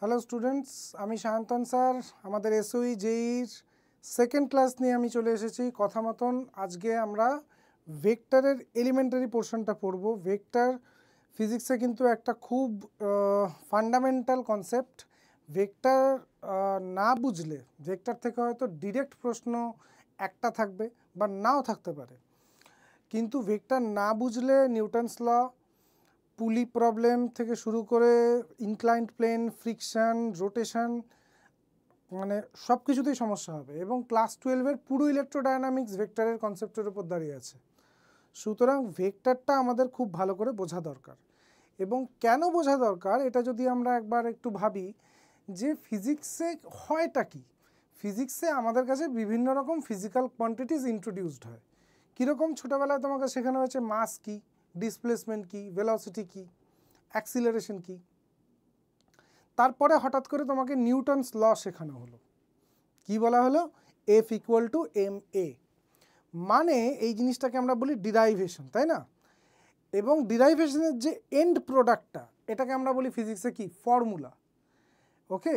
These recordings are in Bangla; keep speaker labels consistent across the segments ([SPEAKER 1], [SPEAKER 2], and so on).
[SPEAKER 1] হ্যালো স্টুডেন্টস, আমি সায়ন্তন স্যার। আমাদের এসওই জেইর সেকেন্ড ক্লাস নিয়ে আমি চলে এসেছি। কথা মতন আজকে আমরা ভেক্টরের এলিমেন্টারি পোর্শনটা পড়ব। ভেক্টর ফিজিক্সে কিন্তু একটা খুব ফান্ডামেন্টাল কনসেপ্ট। ভেক্টর না বুঝলে ভেক্টর থেকে হয়তো ডিরেক্ট প্রশ্ন একটা থাকবে বা নাও থাকতে পারে, কিন্তু ভেক্টর না বুঝলে নিউটনস ল, পুলি প্রবলেম থেকে শুরু করে ইনক্লাইন্ড প্লেন, ফ্রিকশন, রোটেশন, মানে সব কিছুতেই সমস্যা হবে। এবং ক্লাস 12-এর পুরো ইলেকট্রোডায়নামিক্স ভেক্টরের কনসেপ্টের উপর দাঁড়িয়ে আছে। সুতরাং ভেক্টরটা আমাদের খুব ভালো করে বোঝা দরকার। এবং কেন বোঝা দরকার এটা যদি আমরা একবার একটু ভাবি যে ফিজিক্সে হয়টা কি। ফিজিক্সে আমাদের কাছে বিভিন্ন রকম ফিজিক্যাল কোয়ান্টিটিস ইন্ট্রোডিউসড হয়। কীরকম? ছোটোবেলায় তোমাকে শেখানো হয়েছে মাস কি, ডিসপ্লেসমেন্ট কি, ভেলোসিটি কি, অ্যাক্সিলারেশন কি। তারপরে হঠাৎ করে তোমাকে নিউটনস ল শেখানো হলো। কি বলা হলো? F equal to M A. মানে এই জিনিসটাকে আমরা বলি ডিরাইভেশন, তাই না? এবং ডিরাইভেশনের যে এন্ড প্রোডাক্টটা, এটাকে আমরা বলি ফিজিক্সে কি? ফর্মুলা। ওকে,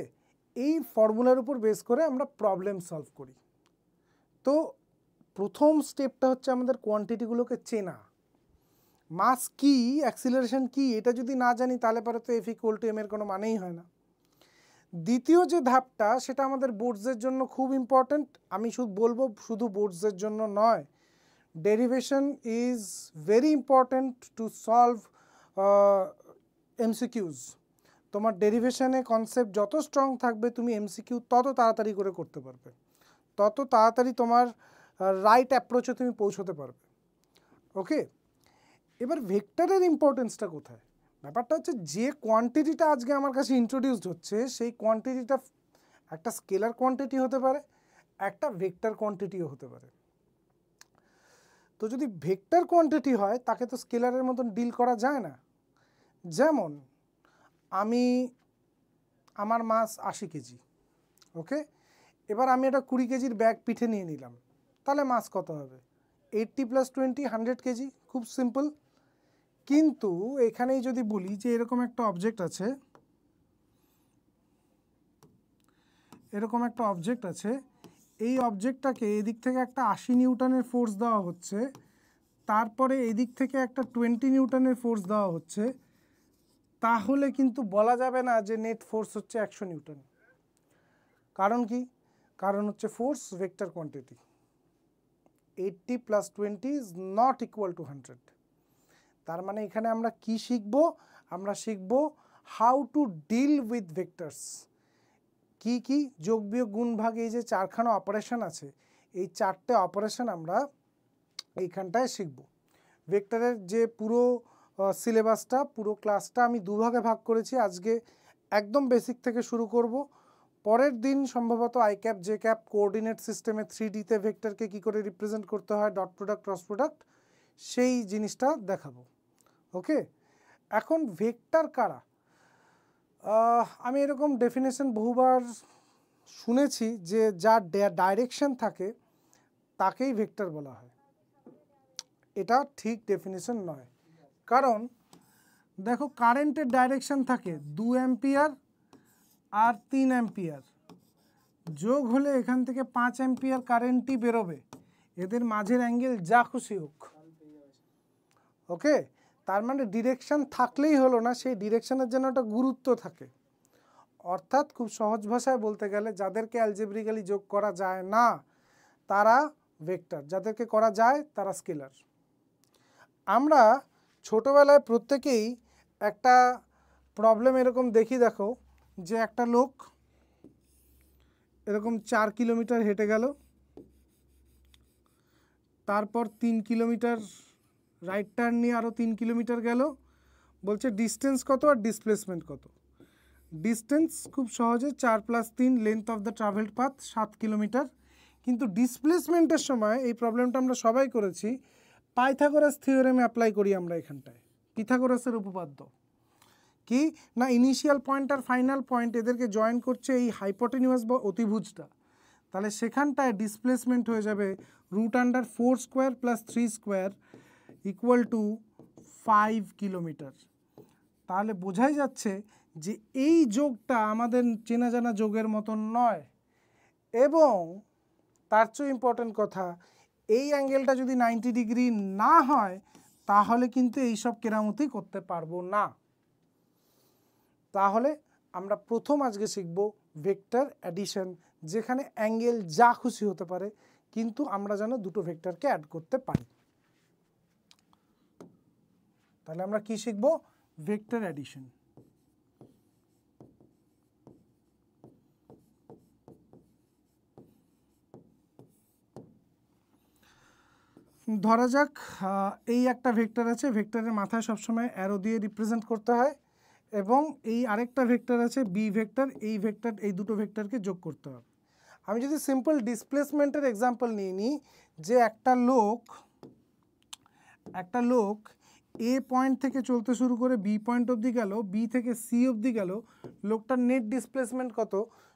[SPEAKER 1] এই ফর্মুলার উপর বেস করে আমরা প্রবলেম সলভ করি। তো প্রথম স্টেপটা হচ্ছে আমাদের কোয়ান্টিটিগুলোকে চেনা। মাস কি, অ্যাক্সিলারেশন কি, এটা যদি না জানি তাহলে পরে তো এফ ইকুয়াল টু এম এর কোনো মানেই হয় না। দ্বিতীয় যে ধাপটা, সেটা আমাদের বোর্ডসের জন্য খুব ইম্পর্ট্যান্ট। আমি বলবো শুধু বোর্ডসের জন্য নয়, derivation is very important to solve MCQs. তোমার ডেরিভেশনে কনসেপ্ট যত স্ট্রং থাকবে, তুমি এমসিকিউ তত তাড়াতাড়ি করে করতে পারবে, তত তাড়াতাড়ি তোমার রাইট অ্যাপ্রোচে তুমি পৌঁছতে পারবে। ওকে, এবার ভেক্টরের ইম্পর্টেন্সটা কোথায়? ব্যাপারটা হচ্ছে যে কোয়ান্টিটিটা আজকে আমার কাছে ইন্ট্রোডিউসড হচ্ছে, সেই কোয়ান্টিটিটা একটা স্কেলার কোয়ান্টিটি হতে পারে, একটা ভেক্টর কোয়ান্টিটিও হতে পারে। তো যদি ভেক্টর কোয়ান্টিটি হয়, তাকে তো স্কেলারের মতন ডিল করা যায় না। যেমন আমার মাস 80 কেজি। ওকে, এবার আমি একটা 20 কেজির ব্যাগ পিঠে নিয়ে নিলাম, তাহলে মাস কত হবে? 80 + 20 100 কেজি। খুব সিম্পল। কিন্তু এখানেই যদি বলি যে এরকম একটা অবজেক্ট আছে, এই অবজেক্টটাকে এদিক থেকে একটা 80 নিউটনের ফোর্স দেওয়া হচ্ছে, তারপরে এদিক থেকে একটা 20 নিউটনের ফোর্স দেওয়া হচ্ছে, তাহলে কিন্তু বলা যাবে না যে নেট ফোর্স হচ্ছে 100 নিউটন। কারণ কি? কারণ হচ্ছে force vector quantity. 80 + 20 is not equal to 100। তার মানে এখানে আমরা কি শিখব? আমরা শিখব how to deal with vectors. কি কি যোগ বিয়োগ গুণ ভাগ, এই যে 4খানা অপারেশন আছে, এই 4টে অপারেশন আমরা এইখানটায় শিখব। ভেক্টরের যে পুরো সিলেবাসটা, পুরো ক্লাসটা আমি দুভাগে ভাগ করেছি। আজকে একদম বেসিক থেকে শুরু করব। পরের দিন সম্ভবত I cap J cap coordinate সিস্টেমে 3Dতে ভেক্টরকে কী করে রিপ্রেজেন্ট করতে হয়, ডট প্রোডাক্ট, ক্রস প্রোডাক্ট, সেই জিনিসটা দেখাবো। ওকে, এখন ভেক্টর কারা? আমি এরকম ডেফিনেশন বহুবার শুনেছি যে যার ডাইরেকশন থাকে তাকেই ভেক্টর বলা হয়। এটা ঠিক ডেফিনেশন নয়। কারণ দেখো, কারেন্টের ডাইরেকশন থাকে 2 অ্যাম্পিয়ার আর 3 অ্যাম্পিয়ার, যোগ হলে এখান থেকে 5 অ্যাম্পিয়ার কারেন্টই বেরোবে। এদের মাঝের অ্যাঙ্গেল যা খুশি হোক। ওকে, তার মানে ডিরেকশন থাকলেই হলো না, সেই ডিরেকশনের জন্য একটা গুরুত্ব থাকে। অর্থাৎ খুব সহজ ভাষায় বলতে গেলে, যাদেরকে অ্যালজেব্রিক্যালি যোগ করা যায় না তারা ভেক্টর, যাদেরকে করা যায় তারা স্কেলার। আমরা ছোটোবেলায় প্রত্যেকেই একটা প্রবলেম এরকম দেখি, দেখো যে একটা লোক এরকম 4 কিলোমিটার হেঁটে গেল, তারপর 3 কিলোমিটার রাইট টার্ন নিয়ে আরও 3 কিলোমিটার গেল, বলছে ডিস্টেন্স কত আর ডিসপ্লেসমেন্ট কত। ডিস্টেন্স খুব সহজে 4 + 3 length of the travelled path 7 kilometre. কিন্তু ডিসপ্লেসমেন্টের সময় এই প্রবলেমটা আমরা সবাই করেছি, পাইথাগোরাস থিওরেমে অ্যাপ্লাই করি আমরা এখানটায়। পিথাগোরাসের উপপাদ্য কি না, ইনিশিয়াল পয়েন্ট আর ফাইনাল পয়েন্ট এদেরকে জয়েন করছে এই হাইপোটেনিউয়াস বা অতিভুজটা। তাহলে সেখানটায় ডিসপ্লেসমেন্ট হয়ে যাবে √4² + 3² = 5 কিলোমিটার। তাহলে বোঝাই যাচ্ছে যে এই যোগটা আমাদের চেনা জানা যোগের মতন নয়, এবং তার চেয়ে ইম্পর্টেন্ট কথা, এই অ্যাঙ্গেলটা যদি 90 ডিগ্রি না হয় তাহলে কিন্তু এইসব কেরামতি করতে পারবো না। তাহলে আমরা প্রথম আজকে শিখব ভেক্টর অ্যাডিশন, যেখানে অ্যাঙ্গেল যা খুশি হতে পারে, কিন্তু আমরা যেন দুটো ভেক্টরকে অ্যাড করতে পারি। তাহলে আমরা কি শিখব? Vector addition. ধরা যাক এই একটা ভেক্টর আছে, ভেক্টরের মাথায় সবসময় অ্যারো দিয়ে রিপ্রেজেন্ট করতে হয়, এবং এই আরেকটা ভেক্টর আছে বি ভেক্টর, এই দুটো ভেক্টরকে যোগ করতে হবে। আমি যদি সিম্পল ডিসপ্লেসমেন্টের এক্সাম্পল নিয়ে নিই, যে একটা লোক এ পয়েন্ট থেকে চলতে শুরু করে বি পয়েন্ট অবধি গেল, বি থেকে সি অবধি গেল, লোকটার নেট ডিসপ্লেসমেন্ট কত?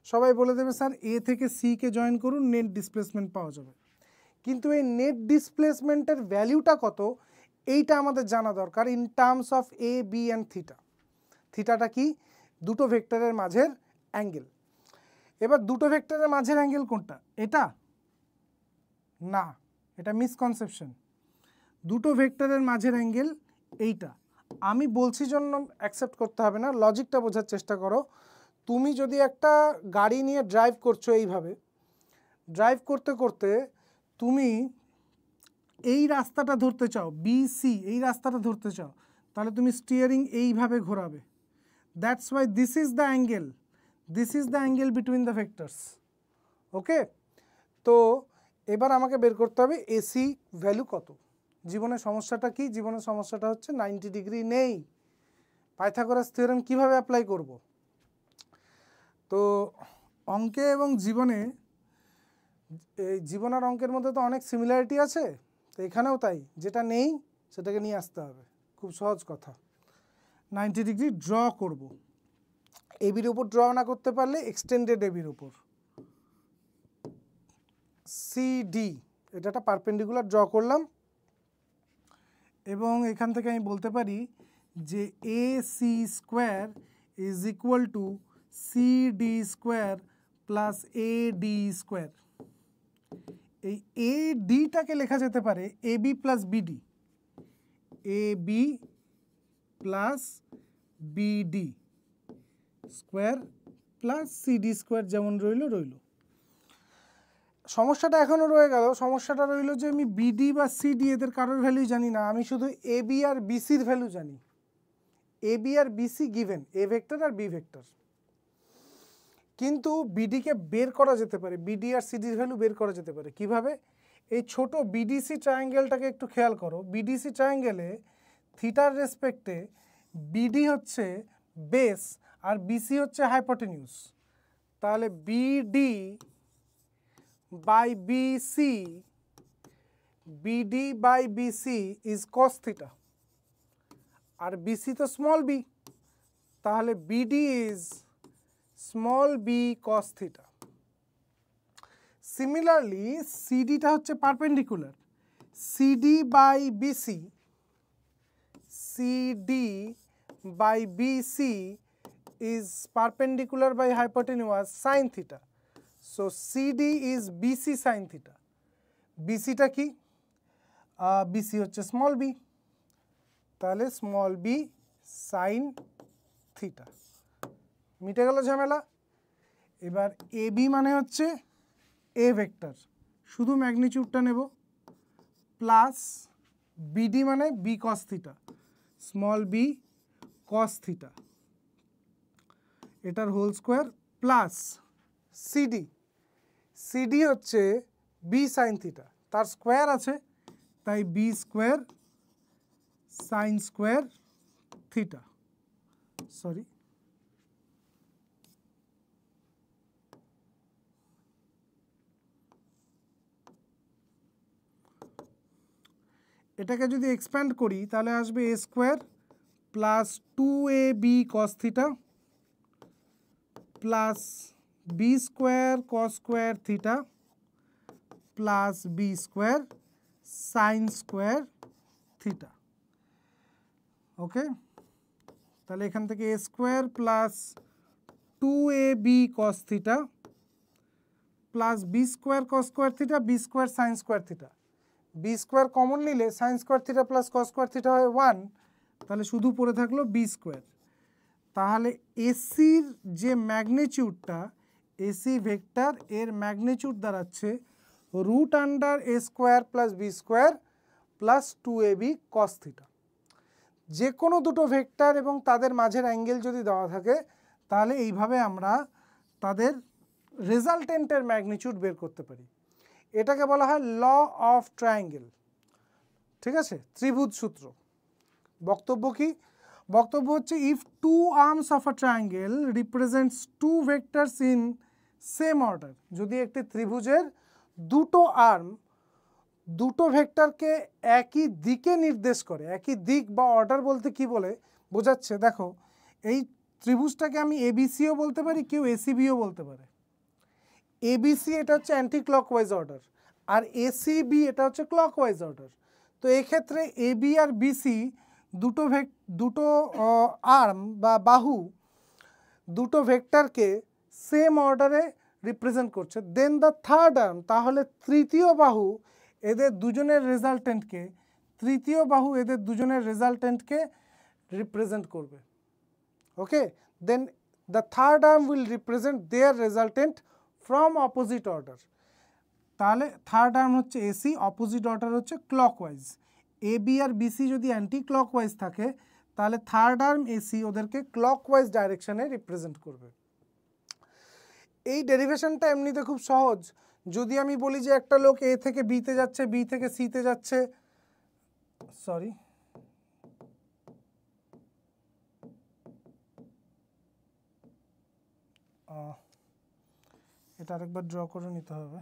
[SPEAKER 1] সবাই বলে দেবে স্যার এ থেকে সি কে জয়েন করুন, নেট ডিসপ্লেসমেন্ট পাওয়া যাবে। কিন্তু এই নেট ডিসপ্লেসমেন্টের ভ্যালুটা কত, এইটা আমাদের জানা দরকার in terms of A B and theta. থিটাটা কি? দুটো ভেক্টরের মাঝের অ্যাঙ্গেল। এবার দুটো ভেক্টরের মাঝের অ্যাঙ্গেল কোনটা? এটা না, এটা মিসকনসেপশন। দুটো ভেক্টরের মাঝের অ্যাঙ্গেল এইটা। আমি বলছি জন্য অ্যাকসেপ্ট করতে হবে না, লজিকটা বোঝার চেষ্টা করো। তুমি যদি একটা গাড়ি নিয়ে ড্রাইভ করছো, এইভাবে ড্রাইভ করতে করতে তুমি এই রাস্তাটা ধরতে চাও, বি সি এই রাস্তাটা ধরতে চাও, তাহলে তুমি স্টিয়ারিং এইভাবে ঘোরাবে। That's why this is the angle between the vectors. Okay, তো এবার আমাকে বের করতে হবে এসি ভ্যালু কত। জীবনের সমস্যাটা কি? জীবনের সমস্যাটা হচ্ছে 90 ডিগ্রি নেই। পাইথাগোরাস থিওরেম কিভাবে অ্যাপ্লাই করব? তো অঙ্কে এবং জীবনে, এই জীবন আর অঙ্কের মধ্যে তো অনেক সিমিলারিটি আছে, তো এখানেও তাই, যেটা নেই সেটাকে নিয়ে আসতে হবে। খুব সহজ কথা। 90 ডিগ্রি ড্র করব। এবির উপর ড্র না করতে পারলে এক্সটেন্ডেড এবির উপর সিডি, এটা একটা পারপেন্ডিকুলার ড্র করলাম, এবং এখান থেকে আমি বলতে পারি যে A C square is equal to C D square plus A D square. এই এ ডিটাকে লেখা যেতে পারে A B plus BD, A B plus BD square plus CD square, যেমন রইল। সমস্যাটা এখনও রয়ে গেল। সমস্যাটা রইল যে আমি বিডি বা সিডি এদের কারোর ভ্যালুই জানি না, আমি শুধু এ বি আর বিসির ভ্যালু জানি। এ বি আর বিসি গিভেন, এ ভেক্টর আর বি ভেক্টর। কিন্তু বিডিকে বের করা যেতে পারে, বিডি আর সিডির ভ্যালু বের করা যেতে পারে। কিভাবে? এই ছোট বিডিসি ট্রায়াঙ্গেলটাকে একটু খেয়াল করো। বিডিসি ট্রায়াঙ্গেলে থিটার রেসপেক্টে বিডি হচ্ছে বেস আর বিসি হচ্ছে হাইপোটেনিউস। তাহলে BD by BC, BD by BC is cos theta, আর বিসি তো স্মল বি, তাহলে BD is small B cos theta. Similarly সিডিটা হচ্ছে perpendicular, CD by BC, CD by BC is perpendicular by hypotenuse sin theta. So CD is BC sin theta. BC টা কি? BC হচ্ছে স্মল বি, তাহলে স্মল বি সাইন থিটা। মিটে গেল ঝামেলা। এবার AB মানে হচ্ছে এ ভেক্টর, শুধু ম্যাগনিটিউডটা নেব, প্লাস BD মানে B cos theta, small B cos theta, এটার whole square, plus CD, CD হচ্ছে বি সাইন থিটা, তার স্কোয়ার আছে, তাই B square sine square theta. Sorry, এটাকে যদি এক্সপ্যান্ড করি তাহলে আসবে A square plus 2ab cos theta plus B square cos square theta plus B square sine square theta. Okay, তাহলে এখান থেকে a square plus 2ab cos theta plus b square cos square theta b square sine square theta, b square common নিলে sine square theta plus cos square theta হয় 1, তাহলে শুধু পড়ে থাকলো b স্কোয়ার। তাহলে এসির যে ম্যাগনিটিউডটা, এসি ভেক্টর এর ম্যাগনিটিউড দাঁড়াচ্ছে root under a square plus b square plus 2ab cos theta. যে কোনো দুটো ভেক্টর এবং তাদের মাঝের অ্যাঙ্গেল যদি দেওয়া থাকে তাহলে এইভাবে আমরা তাদের রেজাল্টেন্টের ম্যাগনিটিউড বের করতে পারি। এটাকে বলা হয় ল অফ ট্রায়াঙ্গেল, ঠিক আছে, ত্রিভুজ সূত্র। বক্তব্য কি? বক্তব্য হচ্ছে if two arms of a triangle represents two vectors in same order, যদি একটি ত্রিভুজের দুটো আর্ম দুটো ভেক্টরকে একই দিকে নির্দেশ করে, একই দিক বা অর্ডার বলতে কি বলে বোঝাচ্ছে, দেখো এই ত্রিভুজটাকে আমি এবিসিও বলতে পারি, কেউ এসিবিও বলতে পারে। এবিসি এটা হচ্ছে অ্যান্টি ক্লকওয়াইজ অর্ডার, আর এসিবি এটা হচ্ছে ক্লকওয়াইজ অর্ডার। তো এক্ষেত্রে এবি আর বিসি দুটো আর্ম বা বাহু দুটো ভেক্টরকে সেম অর্ডারে রিপ্রেজেন্ট করছে। দেন দ্য থার্ড আর্ম, তাহলে তৃতীয় বাহু এদের দুজনের রেজাল্টেন্টকে রিপ্রেজেন্ট করবে। Okay, then the third arm will represent their resultant from opposite order. তাহলে থার্ড আর্ম হচ্ছে এসি, অপোজিট অর্ডার হচ্ছে ক্লকওয়াইজ। এবি আর বিসি যদি অ্যান্টি ক্লকওয়াইজ থাকে তাহলে থার্ড আর্ম এসি ওদেরকে ক্লকওয়াইজ ডাইরেকশনে রিপ্রেজেন্ট করবে। এই ডেরিভেশনটা এমনিতে খুব সহজ। যদি আমি বলি যে একটা লোক এ থেকে বিতে যাচ্ছে, বি থেকে সিতে যাচ্ছে, সরি এটা আরেকবার ড্র করে নিতে হবে।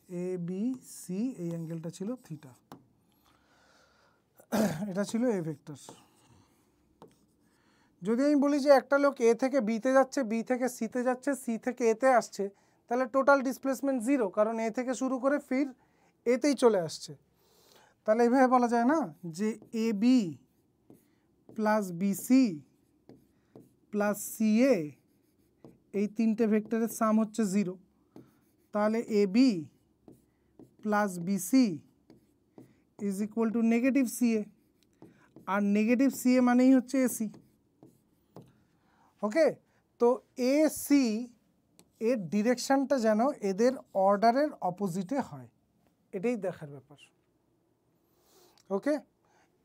[SPEAKER 1] এ বি সি এই অ্যাঙ্গেলটা ছিল থিটা, এটা ছিল এ ভেক্টর। যদি আমি বলি যে একটা লোক এ থেকে বিতে যাচ্ছে, বি থেকে সিতে যাচ্ছে, সি থেকে এতে আসছে, তাহলে টোটাল ডিসপ্লেসমেন্ট 0, কারণ এ থেকে শুরু করে ফির এতেই চলে আসছে। তাহলে এইভাবে বলা যায় না যে A B plus BC plus CA এই তিনটে ভেক্টরের সাম হচ্ছে 0। তাহলে A B plus BC is equal to negative CA, আর নেগেটিভ সিএ মানেই হচ্ছে এসি। ওকে, তো এসি এর ডিরেকশনটা যেন এদের অর্ডারের অপোজিটে হয়, এটাই দেখার ব্যাপার। ওকে,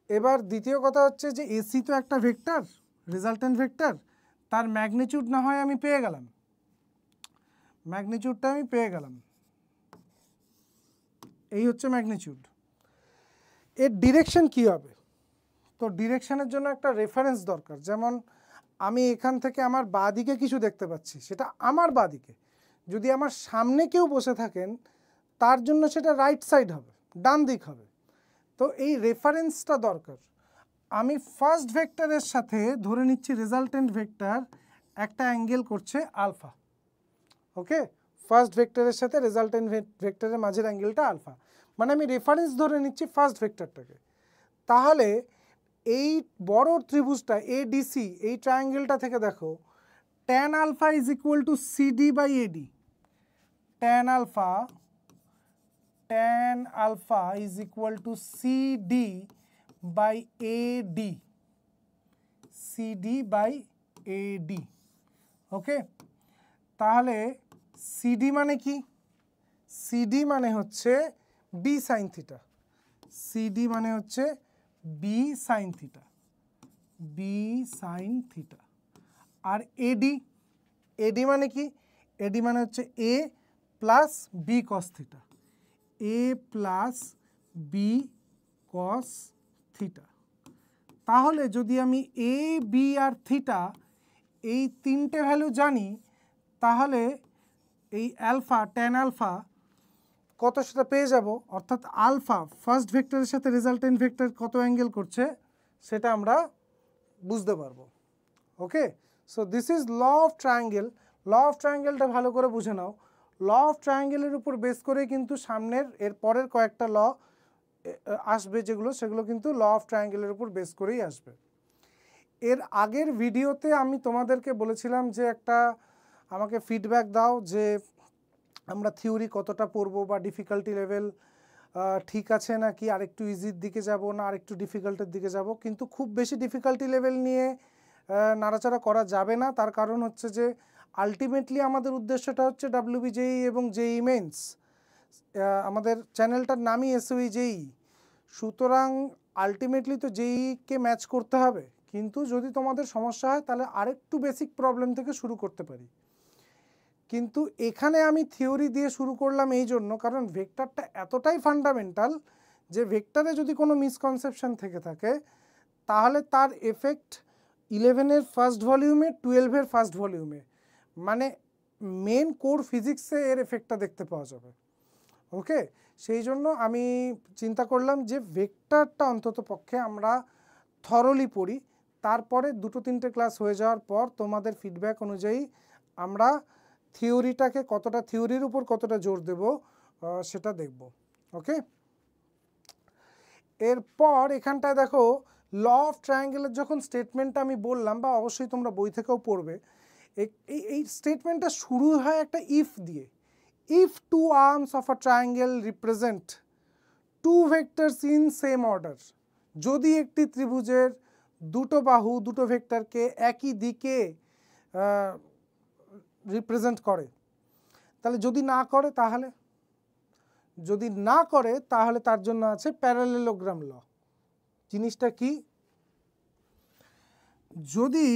[SPEAKER 1] এবার দ্বিতীয় কথা হচ্ছে যে এসি তো একটা ভেক্টর, রেজাল্টেন্ট ভেক্টর, তার ম্যাগনিটিউড না হয় আমি পেয়ে গেলাম, ম্যাগনিটিউডটা আমি পেয়ে গেলাম, এই হচ্ছে ম্যাগনিটিউড। এর ডিরেকশন কি হবে? তো ডিরেকশনের জন্য একটা রেফারেন্স দরকার। যেমন আমি এখান থেকে আমার বাঁ দিকে কিছু দেখতে পাচ্ছি, সেটা আমার বাঁ দিকে। যদি আমার সামনে কেউ বসে থাকেন তার জন্য সেটা রাইট সাইড হবে, ডান দিক হবে। তো এই রেফারেন্সটা দরকার। আমি ফার্স্ট ভেক্টরের সাথে ধরে নিচ্ছি রেজাল্টেন্ট ভেক্টর একটা অ্যাঙ্গেল করছে আলফা। ওকে, ফার্স্ট ভেক্টরের সাথে রেজাল্টেন্ট ভেক্টরের মাঝের অ্যাঙ্গেলটা আলফা, মানে আমি রেফারেন্স ধরে নিচ্ছি ফার্স্ট ভেক্টরটাকে। তাহলে এই বড় ত্রিভুজটা এডিসি, এই ট্রায়াঙ্গেলটা থেকে দেখো tan alpha is equal to CD by AD. tan alpha is equal to CD by AD, CD by AD. Okay, তাহলে সিডি মানে কি? সিডি মানে হচ্ছে বি সাইন থিটা, সিডি মানে হচ্ছে B sine theta, B sine theta. আর এডি, এডি মানে কি? এডি মানে হচ্ছে A plus B cos theta, A plus B cos theta. তাহলে যদি আমি এ বি আর থিটা এই তিনটে ভ্যালু জানি, তাহলে এই অ্যালফা, ট্যান আলফা কত সেটা পেয়ে যাব। অর্থাৎ আলফা ফার্স্ট ভেক্টরের সাথে রেজাল্টেন্ট ভেক্টর কত অ্যাঙ্গেল করছে সেটা আমরা বুঝতে পারবো। Okay, so this is law of triangle. Law of ট্রায়াঙ্গেলটা ভালো করে বুঝে নাও। ল অফ ট্রায়াঙ্গেলের উপর বেস করে কিন্তু সামনের এর পরের কয়েকটা ল আসবে, সেগুলো কিন্তু ল অফ ট্রায়াঙ্গেলের উপর বেস করেই আসবে। এর আগের ভিডিওতে আমি তোমাদেরকে বলেছিলাম যে একটা আমাকে ফিডব্যাক দাও যে আমরা থিওরি কতটা পড়বো বা ডিফিকাল্টি লেভেল ঠিক আছে নাকি আরেকটু ইজির দিকে যাব না আরেকটু ডিফিকাল্টের দিকে যাব। কিন্তু খুব বেশি ডিফিকাল্টি লেভেল নিয়ে নাড়াচাড়া করা যাবে না, তার কারণ হচ্ছে যে আলটিমেটলি আমাদের উদ্দেশ্যটা হচ্ছে ডাব্লিউবি জেই এবং জেই মেন্স। আমাদের চ্যানেলটার নামই এসওই জেই, সুতরাং আলটিমেটলি তো জেইকে ম্যাচ করতে হবে। কিন্তু যদি তোমাদের সমস্যা হয় তাহলে আরেকটু বেসিক প্রবলেম থেকে শুরু করতে পারি। কিন্তু এখানে আমি থিওরি দিয়ে শুরু করলাম এই জন্য কারণ ভেক্টরটা এতটাই ফান্ডামেন্টাল যে ভেক্টরে যদি কোনো মিসকনসেপশন থেকে থাকে তাহলে তার এফেক্ট 11-এর ফার্স্ট ভলিউমে, 12-এর ফার্স্ট ভলিউমে, মানে মেন কোর ফিজিক্সে এর এফেক্টটা দেখতে পাওয়া যাবে। ওকে, সেই জন্য আমি চিন্তা করলাম যে ভেক্টরটা অন্তত পক্ষে আমরা থরলি পড়ি, তারপরে 2-3টে ক্লাস হয়ে যাওয়ার পর তোমাদের ফিডব্যাক অনুযায়ী আমরা থিওরিটাকে কতটা, থিওরির উপর কতটা জোর দেব সেটা দেখব। ওকে, এরপর এখানটায় দেখো ল অফ ট্রায়াঙ্গেলের যখন স্টেটমেন্টটা আমি বললাম, বা অবশ্যই তোমরা বই থেকেও পড়বে, এই স্টেটমেন্টটা শুরু হয় একটা ইফ দিয়ে। If two arms of a triangle represent two vectors in same order, যদি একটি ত্রিভুজের দুটো বাহু দুটো ভেক্টরকে একই দিকে রিপ্রেজেন্ট করে, তাহলে যদি না করে তাহলে তার জন্য আছে প্যারালেলোগ্রাম ল। জিনিসটা কি? যদি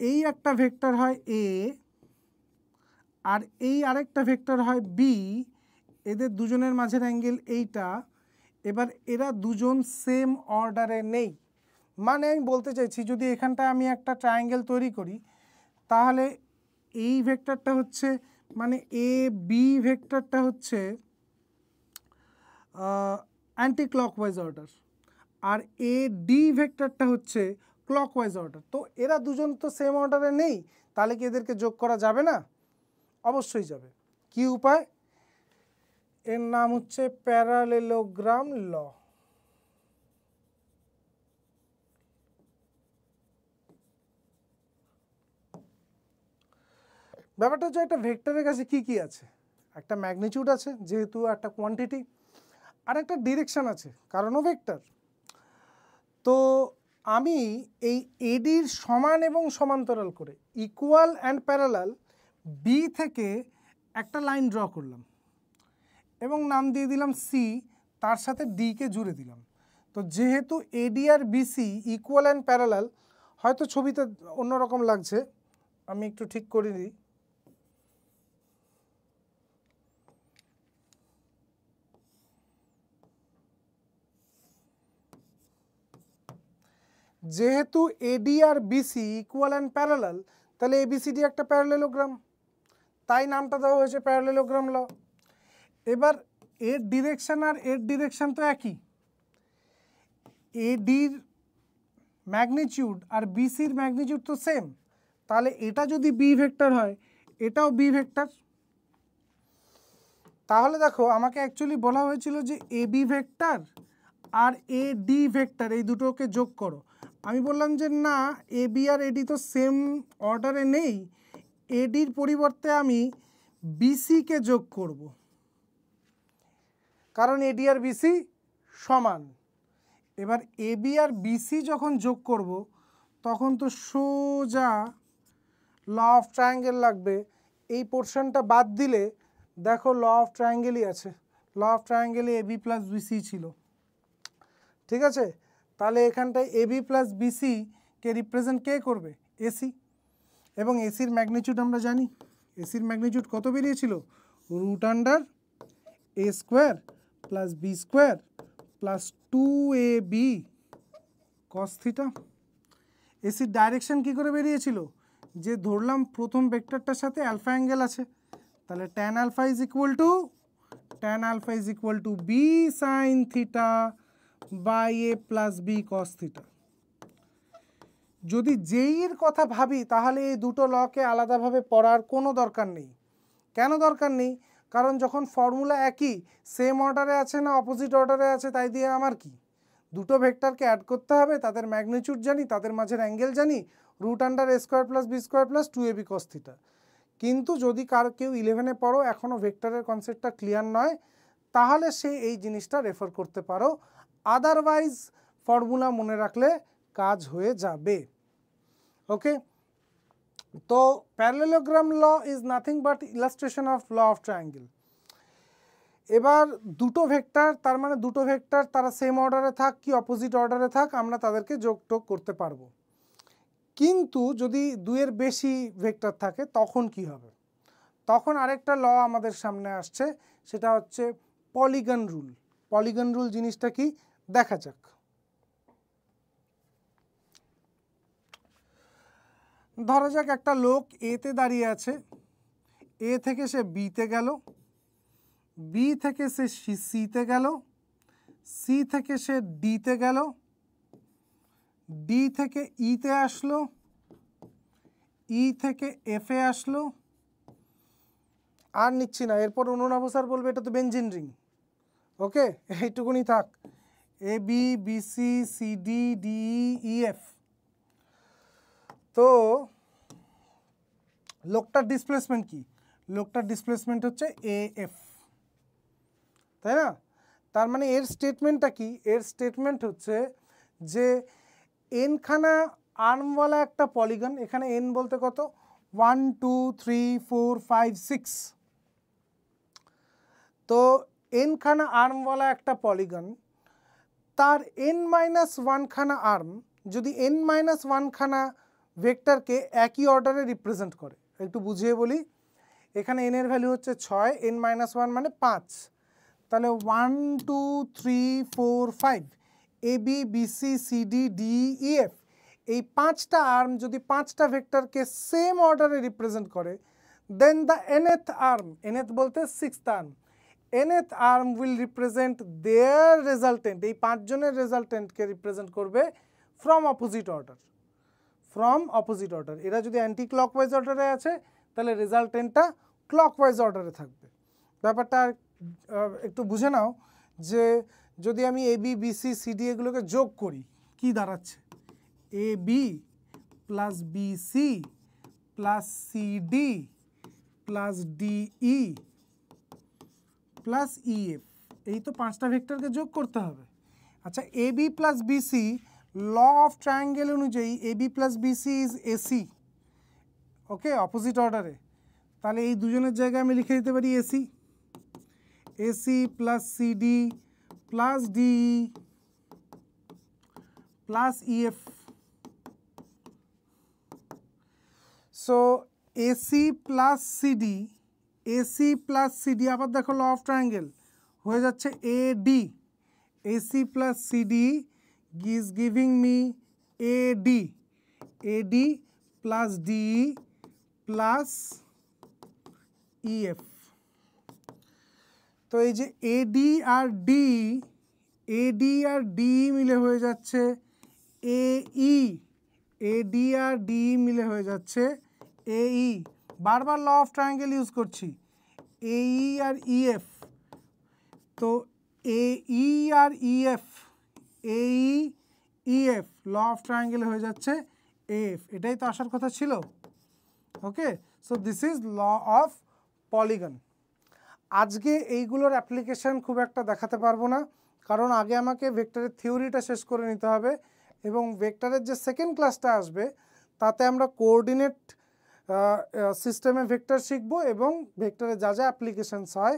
[SPEAKER 1] এই একটা ভেক্টর হয় এ আর এই আরেকটা ভেক্টর হয় বি, এদের দুজনের মাঝের অ্যাঙ্গেল এইটা, এবার এরা দুজন সেম অর্ডারে নেই। মানে আমি বলতে চাইছি যদি এখানটায় আমি একটা ট্রায়াঙ্গেল তৈরি করি তাহলে এই ভেক্টরটা হচ্ছে, মানে এ বি ভেক্টরটা হচ্ছে অ্যান্টি ক্লকওয়াইজ অর্ডার আর এ ডি ভেক্টরটা হচ্ছে ক্লকওয়াইজ অর্ডার। তো এরা দুজন তো সেম অর্ডারে নেই, তাহলে কি এদেরকে যোগ করা যাবে না? অবশ্যই যাবে। কি উপায়? এর নাম হচ্ছে প্যারালেলোগ্রাম ল। ব্যাপারটা হচ্ছে একটা ভেক্টরের কাছে কি কি আছে, একটা ম্যাগনিটিউড আছে যেহেতু একটা কোয়ান্টিটি, আর একটা ডিরেকশন আছে কারণও ভেক্টর। তো আমি এই এডির সমান এবং সমান্তরাল করে ইকুয়াল অ্যান্ড প্যারালাল বি থেকে একটা লাইন ড্র করলাম এবং নাম দিয়ে দিলাম সি, তার সাথে ডিকে জুড়ে দিলাম। তো যেহেতু এডি আর বিসি ইকুয়াল অ্যান্ড প্যারালাল, হয়তো ছবিতে অন্যরকম লাগছে, আমি একটু ঠিক করে দিই। যেহেতু এডি আর বিসি ইকুয়াল অ্যান্ড প্যারালাল, তাহলে এবিসিডি একটা প্যারালেলোগ্রাম, তাই নামটা দেওয়া হয়েছে প্যারালেলোগ্রাম ল। এবার এর ডিরেকশন আর এর ডিরেকশন তো একই, এডির ম্যাগনিটিউড আর বিসির ম্যাগনিটিউড তো সেম, তাহলে এটা যদি বি ভেক্টর হয় এটাও বি ভেক্টর। তাহলে দেখো আমাকে অ্যাকচুয়ালি বলা হয়েছিল যে এ বি ভেক্টর আর এ ডি ভেক্টর এই দুটোকে যোগ করো। আমি বললাম যে না, এ বি আর এডি তো সেম অর্ডারে নেই, এডির পরিবর্তে আমি বিসিকে যোগ করব, কারণ এডি আর বিসি সমান। এবার এ বি আর বিসি যখন যোগ করব তখন তো সোজা ল অফ ট্রায়াঙ্গেল লাগবে। এই পোর্শনটা বাদ দিলে দেখো ল অফ ট্রায়াঙ্গেলই আছে, ল অফ ট্রায়াঙ্গেলে এ বি প্লাস বিসি ছিল। ঠিক আছে, তাহলে এখানটায় এ বি প্লাস বিসিকে রিপ্রেজেন্ট কে করবে? এসি। এবং এসির ম্যাগনিটিউড আমরা জানি, এসির ম্যাগনিটিউড কত বেরিয়েছিল? Root under A square plus B square plus 2ab cos theta. এসির ডাইরেকশন কী করে বেরিয়েছিল? যে ধরলাম প্রথম ভেক্টরটার সাথে অ্যালফা অ্যাঙ্গেল আছে, তাহলে tan alpha is equal to B sine theta by A plus B cos theta. যদি জেইর কথা ভাবি তাহলে এই দুটো লকে আলাদাভাবে পড়ার কোনো দরকার নেই। কেন দরকার নেই? কারণ যখন ফর্মুলা একই, সেম অর্ডারে আছে না অপোজিট অর্ডারে আছে তাই দিয়ে আমার কি, দুটো ভেক্টরকে অ্যাড করতে হবে, তাদের ম্যাগনিটিউড জানি, তাদের মাঝের অ্যাঙ্গেল জানি, √a² + b² + 2ab cos θ। কিন্তু যদি কেউ 11-এ পড়ো এখনও ভেক্টরের কনসেপ্টটা ক্লিয়ার নয়, তাহলে সে এই জিনিসটা রেফার করতে পারো, আদারওয়াইজ ফর্মুলা মনে রাখলে কাজ হয়ে যাবে। ওকে, তো parallelogram law is nothing but illustration of law of triangle. এবার দুটো ভেক্টর, তার মানে দুটো ভেক্টর তারা সেম অর্ডারে থাক কি অপোজিট অর্ডারে থাক, আমরা তাদেরকে যোগ করতে পারবো। কিন্তু যদি দুইয়ের বেশি ভেক্টর থাকে তখন কি হবে? তখন আরেকটা ল আমাদের সামনে আসছে, সেটা হচ্ছে পলিগন রুল। পলিগন রুল জিনিসটা কি দেখা যাক। ধরা যাক একটা লোক এতে দাঁড়িয়ে আছে, এ থেকে সে বিতে গেল, বি থেকে সে সিতে গেল, সি থেকে সে ডিতে গেল, ডি থেকে ইতে আসলো, ই থেকে এফে আসলো, আর নিচ্ছি না, এরপর অনুনাভ স্যার বলবে এটা তো বেনজিন রিং। ওকে, এইটুকুনি থাক, A B B C C D D E F. তো লোকটার ডিসপ্লেসমেন্ট কি? লোকটার ডিসপ্লেসমেন্ট হচ্ছে এ এফ, তাই না? তার মানে এর স্টেটমেন্টটা কি? এর স্টেটমেন্ট হচ্ছে যে এনখানা আর্মওয়ালা একটা পলিগন, এখানে এন বলতে কত, 1 2 3 4 5 6, তো এনখানা আর্মওয়ালা একটা পলিগন, তার n-1 খানা আর্ম যদি n-1 খানা ভেক্টরকে একই অর্ডারে রিপ্রেজেন্ট করে। একটু বুঝিয়ে বলি, এখানে n এর ভ্যালু হচ্ছে 6, n-1 মানে 5, তাহলে 1 2 3 4 5 A B B C C D D E F, এই পাঁচটা আর্ম যদি পাঁচটা ভেক্টরকে সেম অর্ডারে রিপ্রেজেন্ট করে, then the nth arm, nth বলতে 6th arm, nth arm will represent their resultant, এই পাঁচজনের রেজাল্টেন্টকে রিপ্রেজেন্ট করবে from opposite order. From opposite order, এরা যদি অ্যান্টি ক্লকওয়াইজ অর্ডারে আছে তাহলে রেজাল্টেন্টটা ক্লকওয়াইজ অর্ডারে থাকবে। ব্যাপারটা একটু বুঝে নাও যে যদি আমি A B B C C D এগুলোকে যোগ করি, কি দাঁড়াচ্ছে, A B plus B C plus C D plus D E plus E F, এই তো পাঁচটা ভেক্টরকে যোগ করতে হবে। আচ্ছা, A B plus B C, law of triangle অনুযায়ী A B plus B C is AC, okay, opposite অর্ডারে। তাহলে এই দুজনের জায়গায় আমি লিখে দিতে পারি AC, AC plus CD plus D plus EF. So AC plus CD, AC plus CD, আবার দেখো ল অফ ট্রায়াঙ্গেল হয়ে যাচ্ছে A D, AC plus CD is giving me AD, AD plus DE plus EF। তো এই যে AD আর DE, AD আর DE মিলে হয়ে যাচ্ছে AE, AD আর DE মিলে হয়ে যাচ্ছে AE। বারবার ল অফ ট্রায়াঙ্গেল ইউজ করছি, AE আর EF, তো AE আর EF, AE EF, law of triangle হয়ে যাচ্ছে AF, এটাই তো আসার কথা ছিল। Okay, so this is law of polygon. আজকে এইগুলোর অ্যাপ্লিকেশন খুব একটা দেখাতে পারবো না, কারণ আগে আমাকে ভেক্টরের থিওরিটা শেষ করে নিতে হবে, এবং ভেক্টরের যে সেকেন্ড ক্লাসটা আসবে তাতে আমরা কোঅর্ডিনেট সিস্টেমে ভেক্টর শিখবো, এবং ভেক্টরে যা যা অ্যাপ্লিকেশনস হয়,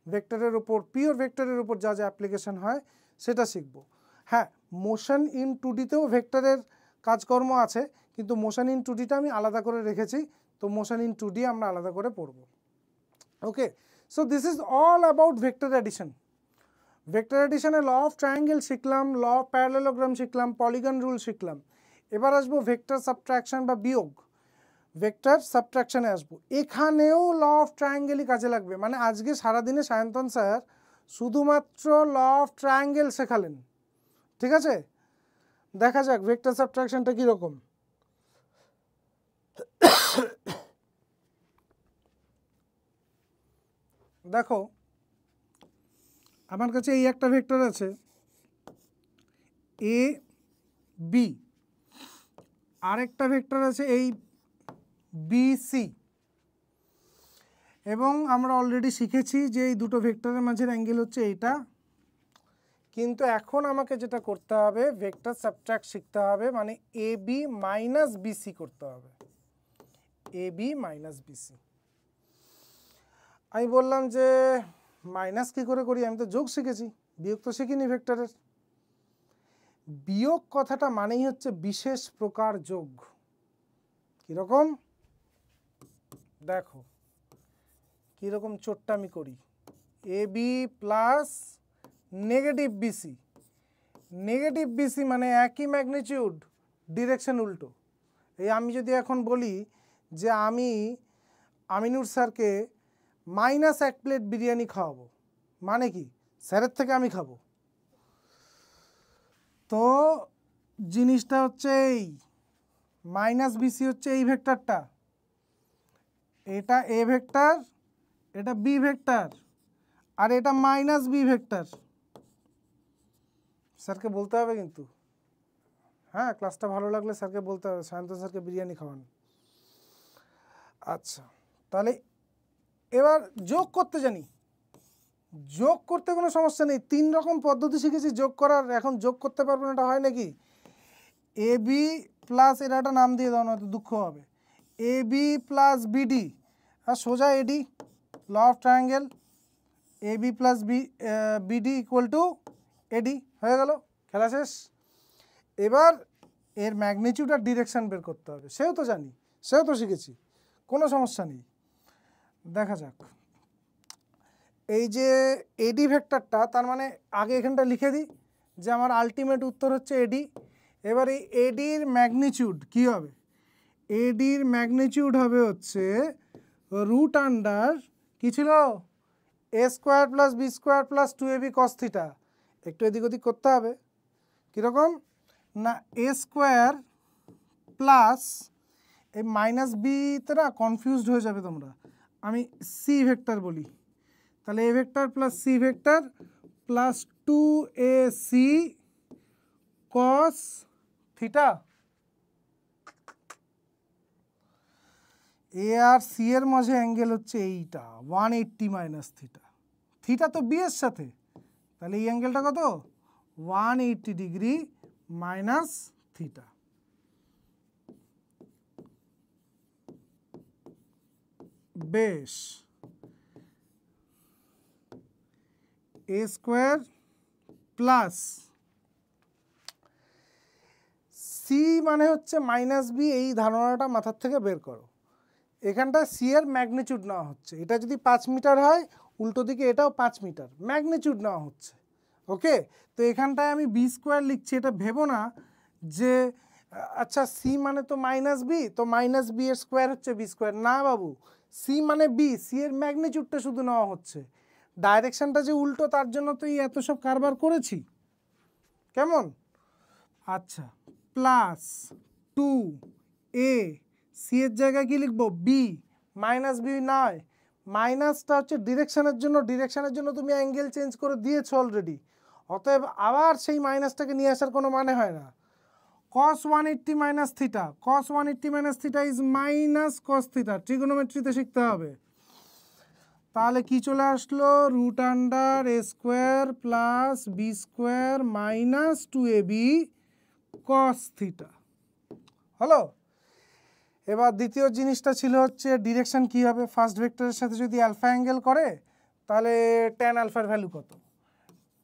[SPEAKER 1] ভেক্টরের উপর, পিওর ভেক্টরের উপর যা যা অ্যাপ্লিকেশন হয় সেটা শিখবো। হ্যাঁ, মোশন ইন 2Dতেও ভেক্টরের কাজকর্ম আছে, কিন্তু মোশন ইন 2Dটা আমি আলাদা করে রেখেছি, তো মোশন ইন 2D আমরা আলাদা করে পড়ব। Okay, so this is all about vector addition. Vector অ্যাডিশনে ল অফ ট্রায়াঙ্গেল শিখলাম, ল অফ প্যারালেলোগ্রাম শিখলাম, পলিগন রুল শিখলাম। এবার আসবো ভেক্টর সাবট্রাকশন বা বিয়োগ, ভেক্টর সাবট্রাকশনে আসবো। এখানেও ল অফ ট্রায়াঙ্গেলই কাজে লাগবে, মানে আজকে সারাদিনে সায়ন্তন স্যার শুধুমাত্র ল অফ ট্রায়াঙ্গেল শেখালেন, ঠিক আছে? দেখা যাক ভেক্টর সাবট্রাকশনটা কীরকম। দেখো আমার কাছে এই একটা ভেক্টর আছে এ বি, আরেকটা ভেক্টর আছে এই বি সি, এবং আমরা অলরেডি শিখেছি যে এই দুটো ভেক্টরের মাঝের অ্যাঙ্গেল হচ্ছে এইটা। কিন্তু এখন আমাকে যেটা করতে হবে ভেক্টর সাবট্রাক্ট শিখতে হবে, মানে এ বি মাইনাস বিসি করতে হবে। এ বি মাইনাস বিসি, আমি বললাম যে মাইনাস কী করে করি, আমি তো যোগ শিখেছি, বিয়োগ তো শিখিনি ভেক্টরের। বিয়োগ কথাটা মানেই হচ্ছে বিশেষ প্রকার যোগ। কীরকম দেখো, কীরকম চোটটা আমি করি, A B plus negative BC. Negative BC মানে একই ম্যাগনিটিউড, ডিরেকশন উল্টো। এই আমি যদি এখন বলি যে আমি আমিনুর স্যারকে মাইনাস 1 প্লেট বিরিয়ানি খাওয়াবো, মানে কি স্যারের থেকে আমি খাবো, তো জিনিসটা হচ্ছে এই মাইনাস বিসি হচ্ছে এই ভেক্টরটা, এটা এ ভেক্টর, এটা বি ভেক্টর, আর এটা মাইনাস বি ভেক্টর। স্যারকে বলতে হবে কিন্তু, হ্যাঁ ক্লাসটা ভালো লাগলে স্যারকে বলতে হবে সায়ন্ত স্যারকে বিরিয়ানি খাওয়ান। আচ্ছা, তাহলে এবার যোগ করতে জানি, যোগ করতে কোনো সমস্যা নেই, 3 রকম পদ্ধতি শিখেছি যোগ করার, এখন যোগ করতে পারবো না, এটা হয় নাকি? এ বি প্লাস, এর একটা নাম দিয়ে দাও না তো দুঃখ হবে, এ বি প্লাস বিডি, আর সোজা AD, law of triangle, A B plus BD equal to AD, হয়ে গেল, খেলা শেষ। এবার এর ম্যাগনিটিউড আর ডিরেকশন বের করতে হবে, সেও তো জানি, সেও তো শিখেছি, কোনো সমস্যা নেই। দেখা যাক, এই যে এডি ভেক্টরটা, তার মানে আগে এখানটা লিখে দিই যে আমার আলটিমেট উত্তর হচ্ছে এডি। এবার এই এডির ম্যাগনিটিউড কী হবে, এডির ম্যাগনিটিউড হবে হচ্ছে রুট আন্ডার কী ছিল, A square plus B square plus 2ab cos theta. একটু এদিক ওদিক করতে হবে, কীরকম না, এ স্কোয়ার প্লাস এই মাইনাস বিতে না কনফিউজড হয়ে যাবে তোমরা, আমি সি ভেক্টর বলি, তাহলে A vector plus C vector plus 2ac cos theta. A আর সি এর মাঝে অ্যাঙ্গেল হচ্ছে এইটা 180 মাইনাস থিটা, থিটা তো বি এর সাথে, তাহলে এই অ্যাঙ্গেলটা কত 180 ডিগ্রি মাইনাস থিটা। বেশ, এ স্কোয়ার প্লাস সি মানে হচ্ছে মাইনাস বি, এই ধারণাটা মাথার থেকে বের করো। এখানটা সি এর ম্যাগনিটিউড নেওয়া হচ্ছে, এটা যদি 5 মিটার হয় উল্টো দিকে এটাও 5 মিটার, ম্যাগনিটিউড নেওয়া হচ্ছে। ওকে, তো এখানটায় আমি বি স্কোয়ার লিখছি, এটা ভেবো না যে আচ্ছা সি মানে তো মাইনাস বি, তো মাইনাস বি এর স্কোয়ার হচ্ছে বি স্কোয়ার, না বাবু, সি মানে বি, সি এর ম্যাগনিটিউডটা শুধু নেওয়া হচ্ছে, ডাইরেকশনটা যে উল্টো তার জন্য তো এই এত সব কারবার করেছি, কেমন? আচ্ছা, প্লাস 2a, সি এর জায়গায় কি লিখবো বি, মাইনাস বি নয়, মাইনাসটা হচ্ছে ডিরেকশনের জন্য তুমি অ্যাঙ্গেল চেঞ্জ করে দিয়েছো অলরেডি, অতএব আবার সেই মাইনাসটাকে নিয়ে আসার কোনো মানে হয় না। cos 180 minus theta, cos 180 minus theta is minus cos theta, ট্রিগোনোমেট্রিতে শিখতে হবে। তাহলে কি চলে আসলো, root under A square plus B square minus 2ab cos theta, হলো। এবার দ্বিতীয় জিনিসটা ছিল হচ্ছে ডিরেকশন কী হবে, ফার্স্ট ভেক্টরের সাথে যদি অ্যালফা অ্যাঙ্গেল করে তাহলে ট্যান আলফার ভ্যালু কত,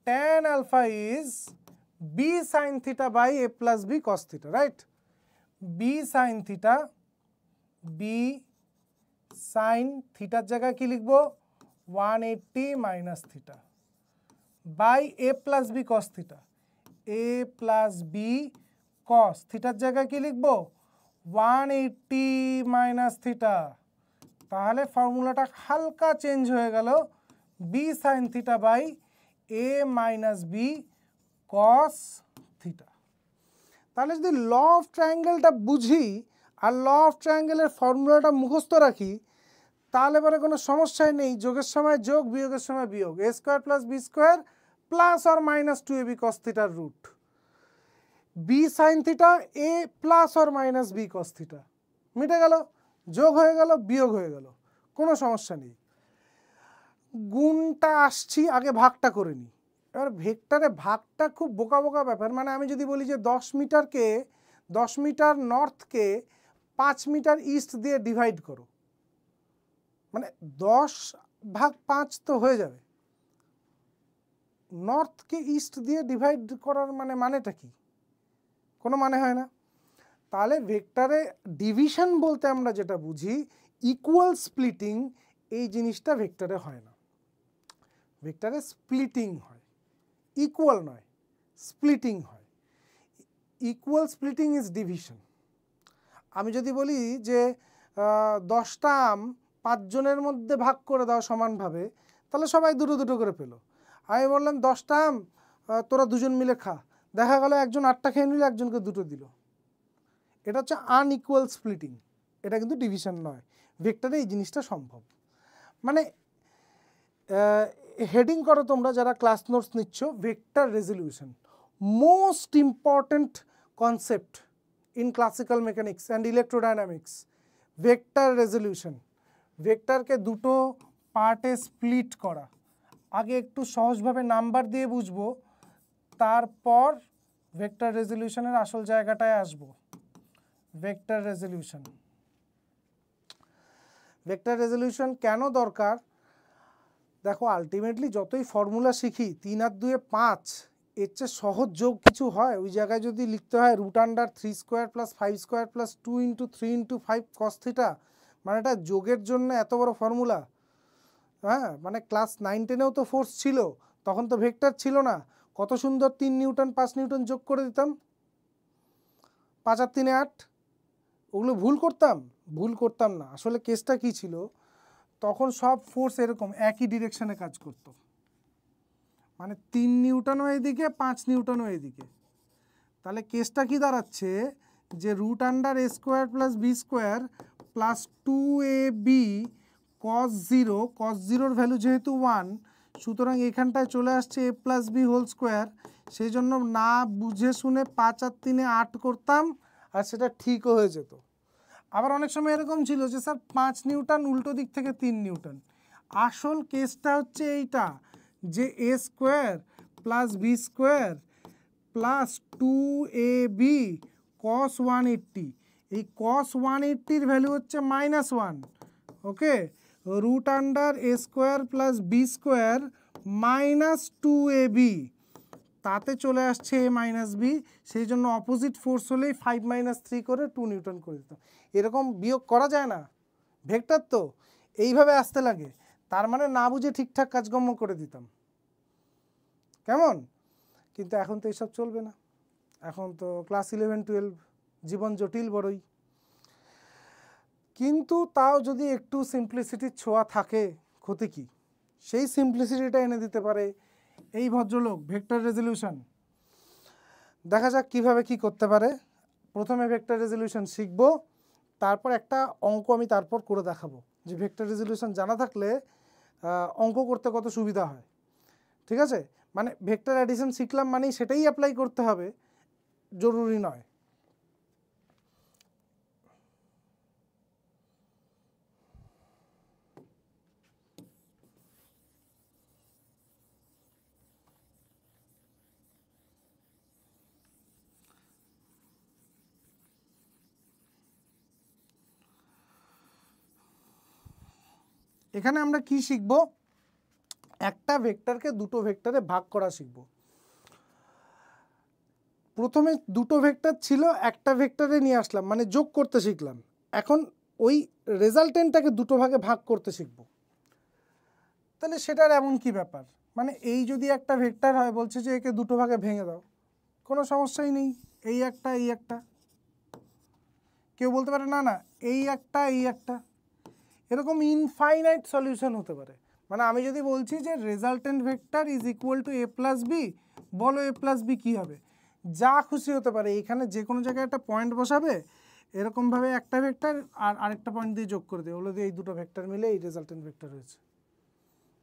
[SPEAKER 1] tan alpha is B sine theta by A plus B cos theta, right? B sine theta, B sine থিটার জায়গায় কি লিখবো 180 minus theta by A plus B cos theta, A plus B cos থিটার জায়গায় কি লিখবো 180 মাইনাস থিটা। তাহলে ফর্মুলাটা হালকা চেঞ্জ হয়ে গেল, B sine theta by A minus B cos theta. তাহলে যদি ল অফ ট্রায়াঙ্গেলটা বুঝি আর ল অফ ট্রায়াঙ্গেলের ফর্মুলাটা মুখস্থ রাখি, তাহলে পরে কোনো সমস্যাই নেই। যোগের সময় যোগ, বিয়োগের সময় বিয়োগ। A square plus B square plus or minus 2ab cos থিটার root B sine theta A plus or minus B cos theta. মিটে গেল, যোগ হয়ে গেল, বিয়োগ হয়ে গেল, কোনো সমস্যা নেই। গুণটা আসছি, আগে ভাগটা করে নিই। এবার ভেক্টরে ভাগটা খুব বোকা বোকা ব্যাপার। মানে আমি যদি বলি যে 10 মিটার নর্থকে 5 মিটার ইস্ট দিয়ে ডিভাইড করো, মানে 10/5 তো হয়ে যাবে। নর্থকে ইস্ট দিয়ে ডিভাইড করার মানেটা কি? কোনো মানে হয় না। তাহলে ভেক্টরে ডিভিশন বলতে আমরা যেটা বুঝি ইকুয়াল স্প্লিটিং, এই জিনিসটা ভেক্টরে হয় না। ভেক্টরে স্প্লিটিং হয়, ইকুয়াল নয়, স্প্লিটিং হয়। Equal splitting is division. আমি যদি বলি যে 10টা আম 5 জনের মধ্যে ভাগ করে দাও সমানভাবে, তাহলে সবাই দুটো দুটো করে পেলো। আমি বললাম 10টা আম তোরা 2 জন মিলে খা, দেখা গেল একজন 8টা খেয়ে নিল, একজনকে 2টো দিল। এটা হচ্ছে আনইকুয়াল স্প্লিটিং, এটা কিন্তু ডিভিশন নয়। ভেক্টরে এই জিনিসটা সম্ভব। মানে হেডিং করো তোমরা যারা ক্লাস নোটস নিচ্ছ, vector resolution, most important concept in classical mechanics and electrodynamics. Vector resolution, ভেক্টরকে দুটো পার্টে স্প্লিট করা। আগে একটু সহজভাবে নাম্বার দিয়ে বুঝবো, তারপর ভেক্টর রেজলিউশনের আসল জায়গাটায় আসবো। ভেক্টর রেজলিউশন, ভেক্টর রেজলিউশন কেন দরকার? দেখো আলটিমেটলি যতই ফর্মুলা শিখি 3 আর 2 5, এর চেয়ে সহজ যোগ কিছু হয়? ওই জায়গায় যদি লিখতে হয় √3² + 5² + 2 × 3 × 5 cos থিটা, মানে এটা যোগের জন্য এত বড় ফর্মুলা। হ্যাঁ, মানে ক্লাস 9-10এও তো ফোর্স ছিল, তখন তো ভেক্টর ছিল না। কত সুন্দর 3 নিউটন 5 নিউটন যোগ করে দিতাম, 5 আর 3 8। ওগুলো ভুল করতাম না। আসলে কেসটা কি ছিল, তখন সব ফোর্স এরকম একই ডিরেকশনে কাজ করতো। মানে 3 নিউটনও এদিকে, 5 নিউটনও এদিকে। তাহলে কেসটা কি দাঁড়াচ্ছে যে √a² + b² + 2ab cos 0, cos 0-র value যেহেতু 1, সুতরাং এখানটায় চলে আসছে a + b²। সেই জন্য না বুঝে শুনে 5 আর 3 8 করতাম, আর সেটা ঠিকও হয়ে যেত। আবার অনেক সময় এরকম ছিল যে স্যার 5 নিউটন উল্টো দিক থেকে 3 নিউটন। আসল কেসটা হচ্ছে এইটা যে a² + b² + 2ab cos 180। এই cos 180-র ভ্যালু হচ্ছে -1। ওকে, √a² + b² - 2ab, তাতে চলে আসছে a - b। সেই জন্য অপোজিট ফোর্স হলেই 5 - 3 করে 2 নিউটন করে দিতাম। এরকম বিয়োগ করা যায় না, ভেক্টর তো এইভাবে আসতে লাগে। তার মানে না বুঝে ঠিকঠাক কাজকর্ম করে দিতাম, কেমন? কিন্তু এখন তো এসব চলবে না, এখন তো ক্লাস 11-12, জীবন জটিল বড়ই। কিন্তু তাও যদি একটু সিম্পলিসিটির ছোঁয়া থাকে, ক্ষতি কি? সেই সিম্পলিসিটিটা এনে দিতে পারে এই ভদ্রলোক। ভেক্টর রেজলিউশন দেখা যাক কিভাবে কি করতে পারে। প্রথমে ভেক্টর রেজলিউশন শিখব, তারপর একটা অঙ্ক আমি তারপর করে দেখাবো যে ভেক্টর রেজলিউশন জানা থাকলে অঙ্ক করতে কত সুবিধা হয়। ঠিক আছে, মানে ভেক্টর অ্যাডিশন শিখলাম মানেই সেটাই অ্যাপ্লাই করতে হবে জরুরি নয়। এখানে আমরা কি শিখব? একটা ভেক্টরকে দুটো ভেক্টরে ভাগ করা শিখব। প্রথমে দুটো ভেক্টর ছিল, একটা ভেক্টরে নিয়ে আসলাম, মানে যোগ করতে শিখলাম। এখন ওই রেজাল্টেন্টটাকে দুটো ভাগে ভাগ করতে শিখব। তাহলে সেটার এমন কি ব্যাপার? মানে এই যদি একটা ভেক্টর হয়, বলছে যে একে দুটো ভাগে ভেঙে দাও, কোনো সমস্যাই নেই। এই একটা, এই একটা। কেউ বলতে পারে না না এই একটা, এই একটা। এরকম ইনফাইনাইট সলিউশন হতে পারে। মানে আমি যদি বলছি যে resultant vector is equal two a + b, বলো a + b কী হবে? যা খুশি হতে পারে। এখানে যে কোনো জায়গায় একটা পয়েন্ট বসাবে, এরকমভাবে একটা ভেক্টর আর আরেকটা পয়েন্ট দিয়ে যোগ করে দেয়, ওগুলো দিয়ে এই দুটো ভেক্টর মিলে এই রেজাল্টেন্ট ভেক্টর হয়েছে,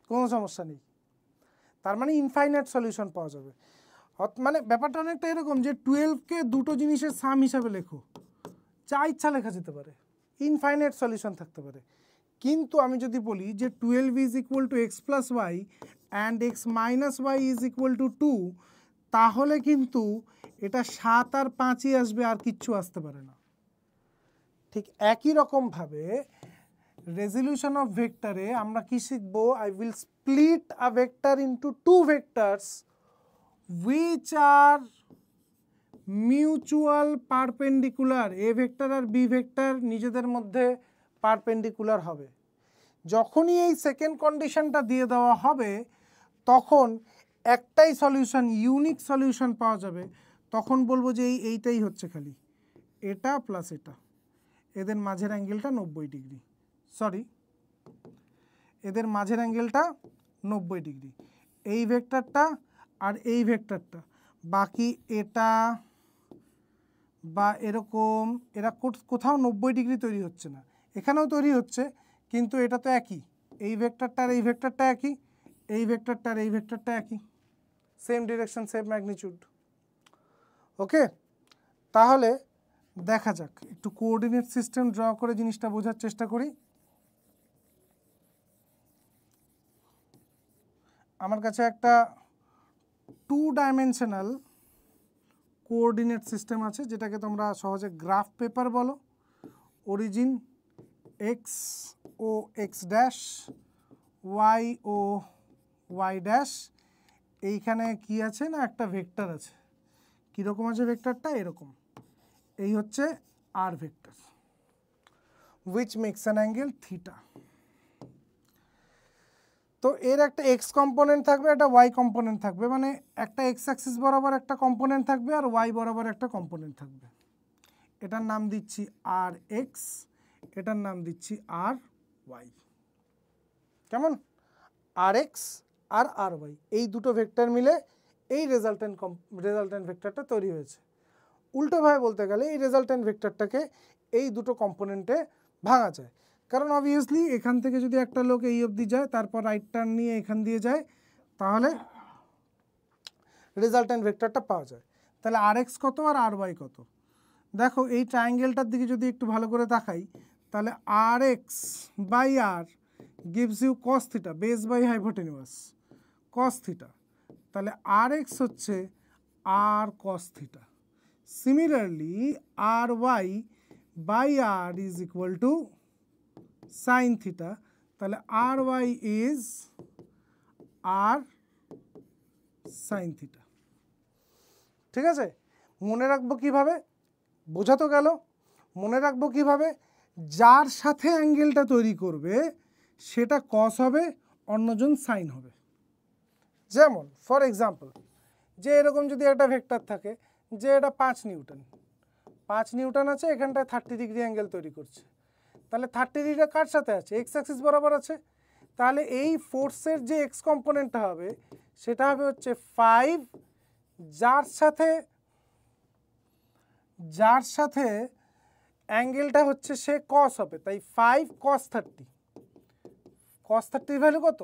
[SPEAKER 1] কোনো সমস্যা নেই। তার মানে ইনফাইনাইট সলিউশন পাওয়া যাবে। মানে ব্যাপারটা অনেকটা এরকম যে 12কে দুটো জিনিসের সাম হিসাবে লেখো, যা ইচ্ছা লেখা যেতে পারে, ইনফাইনাইট সলিউশন থাকতে পারে। কিন্তু আমি যদি বলি যে 12 is equal to X plus Y and X minus Y is equal to 2, তাহলে কিন্তু এটা 7 আর 5ই আসবে, আর কিচ্ছু আসতে পারে না। ঠিক একই রকমভাবে রেজলিউশন অফ ভেক্টরে আমরা কি শিখবো? I will split a vector into 2 vectors which are mutual perpendicular. A vector আর বি ভেক্টর নিজেদের মধ্যে পারপেন্ডিকুলার হবে। যখনই এই সেকেন্ড কন্ডিশনটা দিয়ে দেওয়া হবে তখন একটাই সলিউশন, ইউনিক সলিউশন পাওয়া যাবে। তখন বলবো যে এইটাই হচ্ছে খালি এটা প্লাস এটা, এদের মাঝের অ্যাঙ্গেলটা 90 ডিগ্রি, সরি এদের মাঝের অ্যাঙ্গেলটা 90 ডিগ্রি, এই ভেক্টরটা আর এই ভেক্টরটা। বাকি এটা বা এরকম এরা কোথাও 90 ডিগ্রি তৈরি হচ্ছে না, এখানেও তৈরি হচ্ছে, কিন্তু এটা তো একই, এই ভেক্টরটা আর এই ভেক্টরটা একই, এই ভেক্টরটা আর এই ভেক্টরটা একই, সেম ডিরেকশন সেম ম্যাগনিটিউড। ওকে, তাহলে দেখা যাক, একটু কোঅর্ডিনেট সিস্টেম ড্র করে জিনিসটা বোঝার চেষ্টা করি। আমার কাছে একটা 2 ডাইমেনশনাল কোঅর্ডিনেট সিস্টেম আছে, যেটাকে তোমরা সহজে গ্রাফ পেপার বলো। অরিজিন এক্স ও এক্স ড্যাশ, ওয়াই ও ওয়াই ড্যাশ, এইখানে কি আছে না একটা ভেক্টর আছে। কীরকম আছে ভেক্টরটা? এরকম, এই হচ্ছে R vector which makes an angle theta. তো এর একটা এক্স কম্পোনেন্ট থাকবে, একটা ওয়াই কম্পোনেন্ট থাকবে, মানে একটা এক্স অ্যাক্সিস বরাবর একটা কম্পোনেন্ট থাকবে আর ওয়াই বরাবর একটা কম্পোনেন্ট থাকবে। এটার নাম দিচ্ছি আর এক্স, এটার নাম দিচ্ছি আর ওয়াই। কেমন? আর এক্স আর আর ওয়াই, এই দুটো ভেক্টর মিলে এই রেজাল্টেন্ট ভেক্টরটা তৈরি হয়েছে। উল্টোভাবে বলতে গেলে এই রেজাল্টেন্ট ভেক্টরটাকে এই দুটো কম্পোনেন্টে ভাঙা যায়, কারণ অবভিয়াসলি এখান থেকে যদি একটা লোক এই অবধি যায়, তারপর রাইট টার্ন নিয়ে এখান দিয়ে যায়, তাহলে রেজাল্টেন্ট ভেক্টরটা পাওয়া যায়। তাহলে আর এক্স কত আর আর ওয়াই কত? দেখো এই ট্রায়াঙ্গেলটার দিকে যদি একটু ভালো করে তাকাই, তাহলে R x by R gives you cos theta, base by hypotenuse cos theta. তাহলে আর এক্স হচ্ছে R cos theta. Similarly R y by R is equal to sine theta. তাহলে R y is R sine theta. ঠিক আছে, মনে রাখবো কিভাবে? বোঝা তো গেল। মনে রাখবো কিভাবে? যার সাথে অ্যাঙ্গেলটা তৈরি করবে সেটা কস হবে, অন্যজন সাইন হবে। যেমন ফর এক্সাম্পল, যে এরকম যদি একটা ভেক্টর থাকে যে এটা 5 নিউটন, 5 নিউটন আছে, এখানটায় 30 ডিগ্রি অ্যাঙ্গেল তৈরি করছে, তাহলে 30 ডিগ্রি কার সাথে আছে? এক্স অ্যাক্সিস বরাবর আছে। তাহলে এই ফোর্সের যে এক্স কম্পোনেন্টটা হবে সেটা হবে হচ্ছে 5, যার সাথে অ্যাঙ্গেলটা হচ্ছে সে কস হবে, তাই 5 cos 30। cos 30 ভ্যালু কত?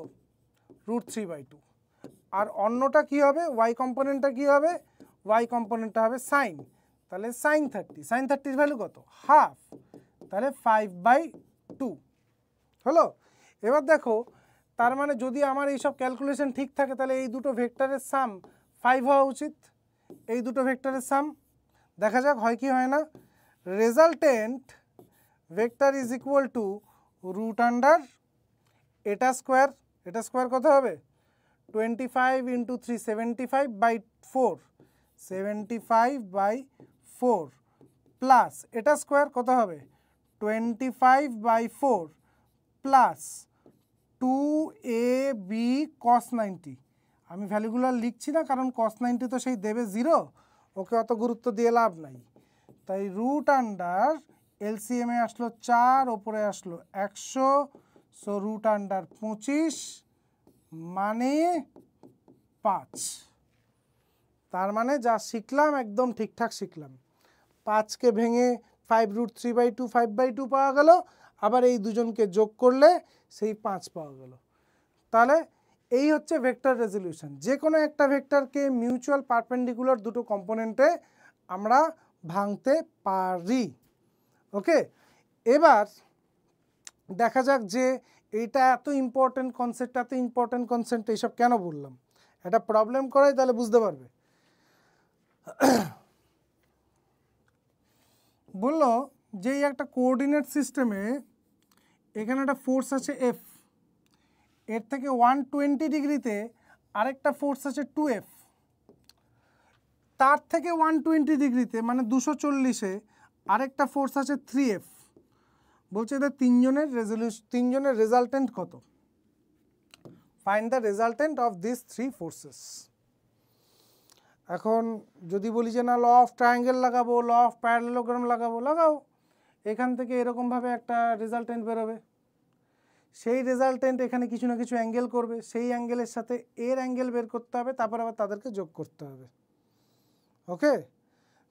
[SPEAKER 1] √3/2। আর অন্যটা কি হবে? ওয়াই কম্পোনেন্টটা কি হবে? ওয়াই কম্পোনেন্টটা হবে সাইন, তাহলে সাইন 30। সাইন 30 ভ্যালু কত? হাফ, তাহলে 5/2 হলো। এবার দেখো, তার মানে যদি আমার এইসব ক্যালকুলেশন ঠিক থাকে তাহলে এই দুটো ভেক্টরের সাম 5 হওয়া উচিত। এই দুটো ভেক্টরের সাম দেখা যাক হয় কি হয় না। Resultant vector is equal two √, এটা স্কোয়ার কত হবে? 25 × 3 75/4, 75/4 প্লাস এটা স্কোয়ার কত হবে? 25/4 প্লাস 2ab cos 90। আমি ভ্যালুগুলো লিখছি না, কারণ cos 90 তো সেই দেবে 0, ওকে অত গুরুত্ব দিয়ে লাভ নাই। তাই √, এলসিএমে আসলো 4, ওপরে আসলো 100, সো √25 মানে 5। তার মানে যা শিখলাম একদম ঠিকঠাক শিখলাম। 5কে ভেঙে 5√3/2 5/2 পাওয়া গেল, আবার এই দুজনকে যোগ করলে সেই 5 পাওয়া গেল। তাহলে এই হচ্ছে ভেক্টর রেজলিউশন। যে কোনো একটা ভেক্টরকে মিউচুয়াল পারপেন্ডিকুলার দুটো কম্পোনেন্টে আমরা ভাঙতে পারি। ওকে, এবার দেখা যাক যে এইটা এত ইম্পর্টেন্ট কনসেপ্ট এইসব কেন বললাম। একটা প্রবলেম করাই তাহলে বুঝতে পারবে। বললো যে একটা কোঅর্ডিনেট সিস্টেমে এখানে একটা ফোর্স আছে F, এর থেকে 120 ডিগ্রিতে আরেকটা ফোর্স আছে 2F, তার থেকে 120 ডিগ্রিতে মানে 240-এ আরেকটা ফোর্স আছে 3F। বলছে এদের তিনজনের রেজাল্টেন্ট কত? Find the resultant of this 3 forces. এখন যদি বলি যে না ল অফ ট্রায়াঙ্গেল লাগাবো, ল অফ প্যারালেলোগ্রাম লাগাও, এখান থেকে এরকমভাবে একটা রেজাল্টেন্ট বেরোবে। সেই রেজাল্টেন্ট এখানে কিছু না কিছু অ্যাঙ্গেল করবে, সেই অ্যাঙ্গেলের সাথে এর অ্যাঙ্গেল বের করতে হবে, তারপর আবার তাদেরকে যোগ করতে হবে। ওকে,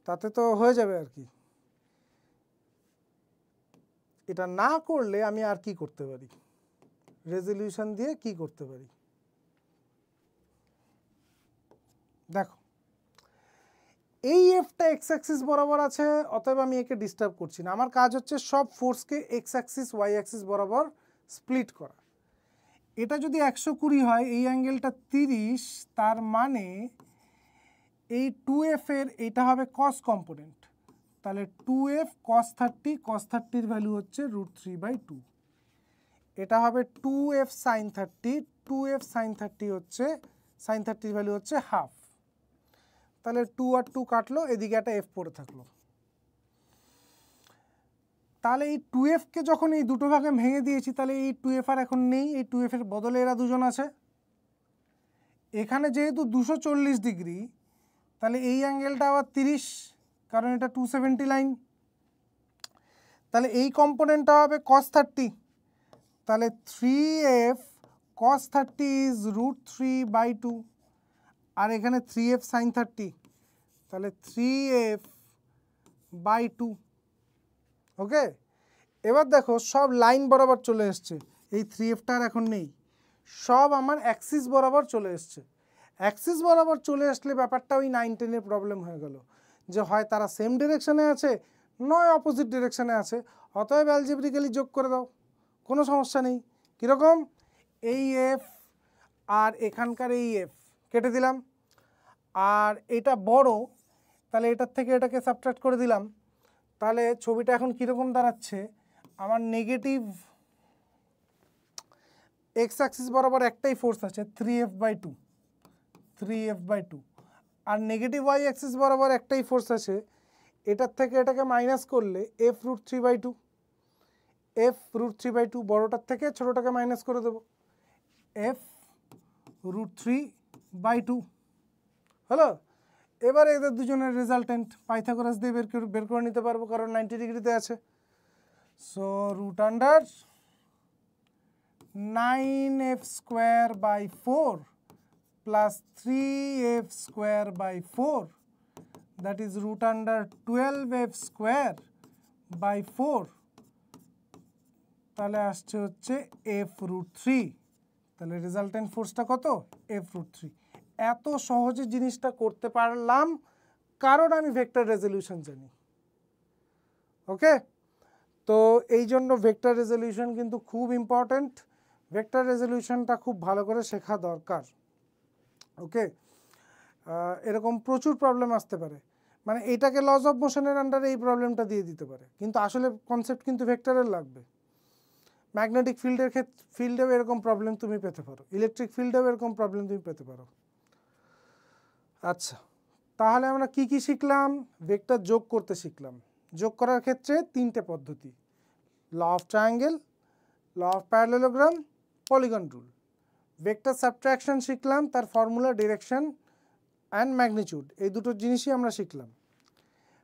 [SPEAKER 1] তাতে তো হয়ে যাবে আর কি। এটা না করলে আমি আর কি করতে পারি, রেজলিউশন দিয়ে কি করতে পারি দেখো। এই এফটা এক্স অ্যাক্সিস বরাবর আছে, অতএব আমি একে ডিস্টার্ব করছি না। আমার কাজ হচ্ছে সব ফোর্সকে এক্স অ্যাক্সিস ওয়াই অ্যাক্সিস বরাবর স্প্লিট করা। এটা যদি 120 হয়, এই অ্যাঙ্গেলটা 30, তার মানে এই 2F এর এটা হবে কস কম্পোনেন্ট। তাহলে 2F cos 30, cos 30-র ভ্যালু হচ্ছে √3/2। এটা হবে 2F sin 30, 2F sin 30 হচ্ছে, sin 30-র ভ্যালু হচ্ছে হাফ। তাহলে 2 আর 2 কাটলো, এদিকে একটা F পড়ে থাকলো। তাহলে এই 2F-কে যখন এই দুটো ভাগে ভেঙে দিয়েছি, তাহলে এই 2F আর এখন নেই, এই 2F-এর বদলে এরা দুজন আছে। এখানে যেহেতু 240 ডিগ্রি, তাহলে এই অ্যাঙ্গেলটা আবার 30, কারণ এটা 270 লাইন। তাহলে এই কম্পোনেন্টটা হবে cos 30। তাহলে 3F cos 30 ইজ √3/2, আর এখানে 3F sin 30, তাহলে 3F/2। ওকে, এবার দেখো সব লাইন বরাবর চলে এসছে, এই 3F-টা আর এখন নেই, সব আমার অ্যাক্সিস বরাবর চলে এসছে। অ্যাক্সিস বরাবর চলে আসলে ব্যাপারটা ওই 9-10-এর প্রবলেম হয়ে গেল, যে হয় তারা সেম ডিরেকশানে আছে, নয় অপোজিট ডিরেকশানে আছে। অতএব অ্যালজেব্রিক্যালি যোগ করে দাও, কোনো সমস্যা নেই। কীরকম? এই এফ আর এখানকার এই এফ কেটে দিলাম, আর এটা বড়, তাহলে এটার থেকে এটাকে সাবট্রাক্ট করে দিলাম। তাহলে ছবিটা এখন কীরকম দাঁড়াচ্ছে? আমার নেগেটিভ এক্স অ্যাক্সিস বরাবর একটাই ফোর্স আছে 3F/2, 3F/2, আর নেগেটিভ ওয়াই অ্যাক্সিস বরাবর একটাই ফোর্স আছে, এটার থেকে এটাকে মাইনাস করলে F√3/2, F√3/2, বড়টার থেকে ছোটোটাকে মাইনাস করে দেবো, F√3/2 হলো। এবার এদের দুজনের রেজাল্টেন্ট পাইথাগোরাস দিয়ে বের করে নিতে পারবো, কারণ 90 ডিগ্রিতে আছে। So √9F²/4 plus 3F²/4, that is √12F²/4, তাহলে আসছে হচ্ছে F√3। তাহলে রেজাল্টেন্ট ফোর্সটা কত? F√3। এত সহজে জিনিসটা করতে পারলাম কারণ আমি ভেক্টর রেজলিউশন জানি। ওকে, তো এই জন্য ভেক্টর রেজলিউশন কিন্তু খুব ইম্পর্ট্যান্ট। ভেক্টর রেজলিউশনটা খুব ভালো করে শেখা দরকার। ওকে, এরকম প্রচুর প্রবলেম আসতে পারে, মানে এটাকে লস অফ মোশনের আন্ডারে এই প্রবলেমটা দিয়ে দিতে পারে, কিন্তু আসলে কনসেপ্ট কিন্তু ভেক্টরের লাগবে। ম্যাগনেটিক ফিল্ডেও এরকম প্রবলেম তুমি পেতে পারো, ইলেকট্রিক ফিল্ডেও এরকম প্রবলেম তুমি পেতে পারো। আচ্ছা, তাহলে আমরা কি কি শিখলাম? ভেক্টর যোগ করতে শিখলাম। যোগ করার ক্ষেত্রে 3টে পদ্ধতি: law of triangle, law of parallelogram, polygon rule. Vector subtraction শিখলাম, তার ফর্মুলা, ডিরেকশন অ্যান্ড ম্যাগনিটিউড, এই দুটো জিনিসই আমরা শিখলাম।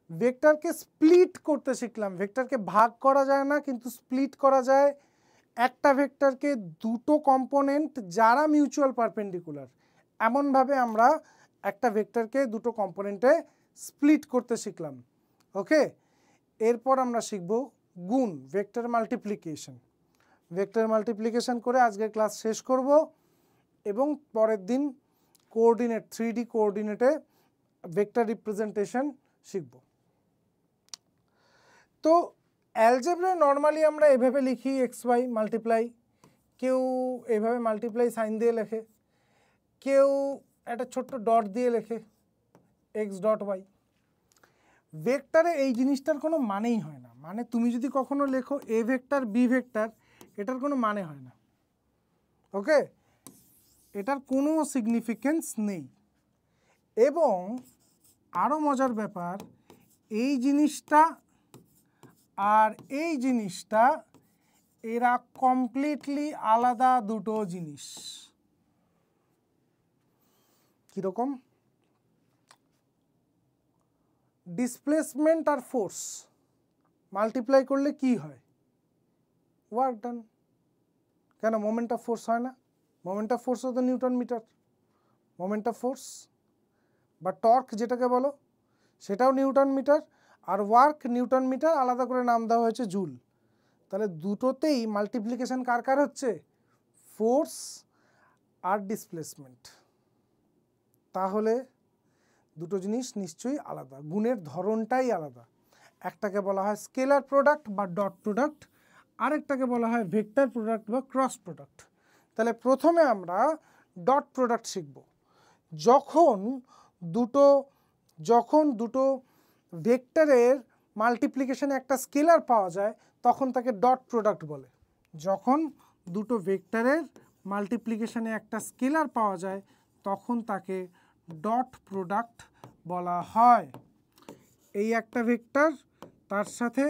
[SPEAKER 1] ভেক্টরকে স্প্লিট করতে শিখলাম। ভেক্টরকে ভাগ করা যায় না, কিন্তু স্প্লিট করা যায়। একটা ভেক্টরকে দুটো কম্পোনেন্ট যারা মিউচুয়াল পারপেন্ডিকুলার, এমনভাবে আমরা একটা ভেক্টরকে দুটো কম্পোনেন্টে স্প্লিট করতে শিখলাম। ওকে, এরপর আমরা শিখব গুণ, ভেক্টর মাল্টিপ্লিকেশন। ভেক্টর মাল্টিপ্লিকেশন করে আজকের ক্লাস শেষ করব এবং পরের দিন কোঅর্ডিনেট 3D কোঅর্ডিনেটে ভেক্টর রিপ্রেজেন্টেশন শিখব। তো অ্যালজেব্রায় নর্মালি আমরা এভাবে লিখি xy মাল্টিপ্লাই, কেউ এভাবে মাল্টিপ্লাই সাইন দিয়ে লেখে, কেউ একটা ছোট্ট ডট দিয়ে লেখে x ডট y। ভেক্টরে এই জিনিসটার কোনো মানেই হয় না, মানে তুমি যদি কখনো লেখো a ভেক্টর b ভেক্টর, এটার কোনো মানে হয় না। ওকে, এটার কোনো সিগনিফিকেন্স নেই। এবং আরও মজার ব্যাপার, এই জিনিসটা আর এই জিনিসটা এরা কমপ্লিটলি আলাদা দুটো জিনিস। কীরকম? ডিসপ্লেসমেন্ট আর ফোর্স মাল্টিপ্লাই করলে কি হয়? Work done. কেন মোমেন্ট অফ ফোর্স হয় না? মোমেন্ট অফ ফোর্স তো newton metre, moment of force বা টর্ক যেটাকে বলো সেটাও নিউটন মিটার, আর ওয়ার্ক নিউটন মিটার, আলাদা করে নাম দেওয়া হয়েছে জুল। তাহলে দুটোতেই মাল্টিপ্লিকেশন কার কার হচ্ছে? ফোর্স আর ডিসপ্লেসমেন্ট। তাহলে দুটো জিনিস নিশ্চয়ই আলাদা, গুণের ধরনটাই আলাদা। একটাকে বলা হয় স্কেলার প্রোডাক্ট বা ডট প্রোডাক্ট, আরেকটাকে বলা হয় ভেক্টর প্রোডাক্ট বা ক্রস প্রোডাক্ট। তাহলে প্রথমে আমরা ডট প্রোডাক্ট শিখব। যখন দুটো ভেক্টরের মাল্টিপ্লিকেশনে একটা স্কেলার পাওয়া যায় তখন তাকে ডট প্রোডাক্ট বলে। যখন দুটো ভেক্টরের মাল্টিপ্লিকেশনে একটা স্কেলার পাওয়া যায় তখন তাকে ডট প্রোডাক্ট বলা হয়। এই একটা ভেক্টর, তার সাথে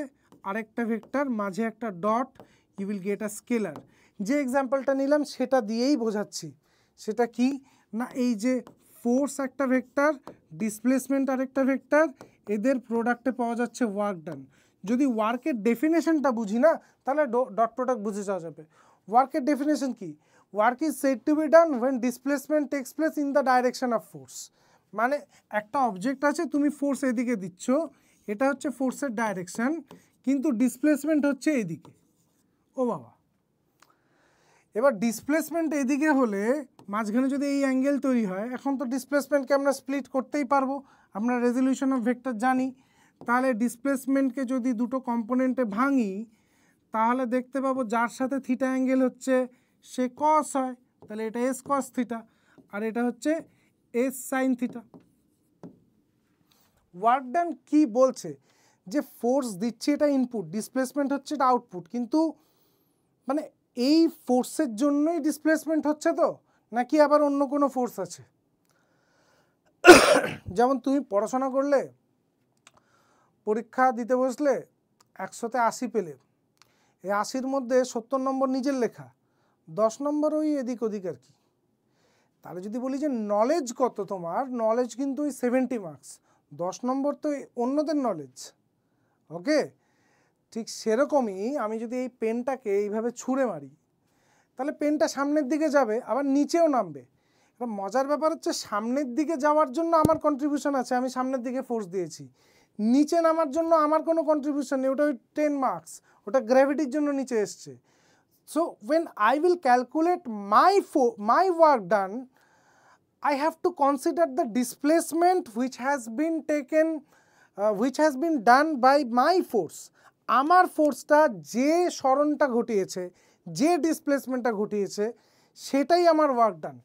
[SPEAKER 1] আরেকটা ভেক্টর, মাঝে একটা dot, you will get a scalar. যে এক্সাম্পলটা নিলাম সেটা দিয়েই বোঝাচ্ছি। সেটা কি না, এই যে ফোর্স একটা ভেক্টর, ডিসপ্লেসমেন্ট আরেকটা ভেক্টর, এদের প্রোডাক্টে পাওয়া যাচ্ছে ওয়ার্ক ডান। যদি ওয়ার্কের ডেফিনেশনটা বুঝি না তাহলে ডট প্রোডাক্ট বুঝে যাওয়া যাবে। ওয়ার্কের ডেফিনেশন কি? Work is said to be done when displacement takes place in the direction of force. মানে একটা অবজেক্ট আছে, তুমি ফোর্স এদিকে দিচ্ছ, এটা হচ্ছে ফোর্সের ডাইরেকশন, কিন্তু ডিসপ্লেসমেন্ট হচ্ছে এদিকে। ও বাবা, এবার ডিসপ্লেসমেন্ট এদিকে হলে মাঝখানে যদি এই অ্যাঙ্গেল তৈরি হয়, এখন তো ডিসপ্লেসমেন্টকে আমরা স্প্লিট করতেই পারবো, আমরা রেজলিউশন অফ ভেক্টর জানি। তাহলে ডিসপ্লেসমেন্টকে যদি দুটো কম্পোনেন্টে ভাঙি তাহলে দেখতে পাবো যার সাথে থিটা অ্যাঙ্গেল হচ্ছে সে কস হয়, তাহলে এটা এস কস থিটা, আর এটা হচ্ছে S sine theta. Work done কি বলছে? যে ফোর্স দিচ্ছে এটা ইনপুট, ডিসপ্লেসমেন্ট হচ্ছে এটা আউটপুট, কিন্তু মানে এই ফোর্সের জন্যই ডিসপ্লেসমেন্ট হচ্ছে তো, নাকি আবার অন্য কোনো ফোর্স আছে? যেমন তুমি পড়াশোনা করলে, পরীক্ষা দিতে বসলে 100-তে 80 পেলে, এই 80-র মধ্যে 70 নম্বর নিজের লেখা, 10 নম্বর ওই এদিক ওদিক আর কি। তাহলে যদি বলি যে নলেজ কত তোমার, নলেজ কিন্তু ওই 70 মার্কস, 10 নম্বর তো অন্যদের নলেজ। ওকে, ঠিক সেরকমই আমি যদি এই পেনটাকে এইভাবে ছুঁড়ে মারি তাহলে পেনটা সামনের দিকে যাবে, আবার নিচেও নামবে। এবার মজার ব্যাপার হচ্ছে সামনের দিকে যাওয়ার জন্য আমার কন্ট্রিবিউশন আছে, আমি সামনের দিকে ফোর্স দিয়েছি। নিচে নামার জন্য আমার কোনো কন্ট্রিবিউশন নেই, ওটা ওই 10 মার্কস, ওটা গ্র্যাভিটির জন্য নিচে এসছে। So when I will calculate my work done, I have to consider the displacement which has been done by my force. আমার ফোর্সটা যে সরণটা ঘটিয়েছে, যে ডিসপ্লেসমেন্টটা ঘটিয়েছে, সেটাই আমার ওয়ার্ক ডান।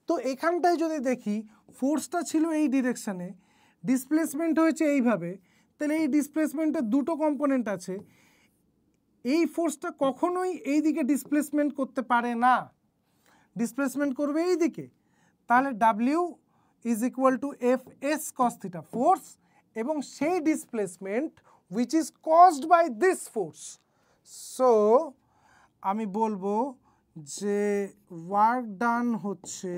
[SPEAKER 1] তো এখানটায় যদি দেখি ফোর্সটা ছিল এই ডিরেকশানে, ডিসপ্লেসমেন্ট হয়েছে এইভাবে, তাহলে এই ডিসপ্লেসমেন্টের দুটো কম্পোনেন্ট আছে, এই ফোর্সটা কখনোই এই দিকে ডিসপ্লেসমেন্ট করতে পারে না, ডিসপ্লেসমেন্ট করবে এই দিকে। তাহলে W is equal two F S cos theta, force, এবং সেই displacement which is caused by this force. So আমি বলবো যে ওয়ার্ক ডান হচ্ছে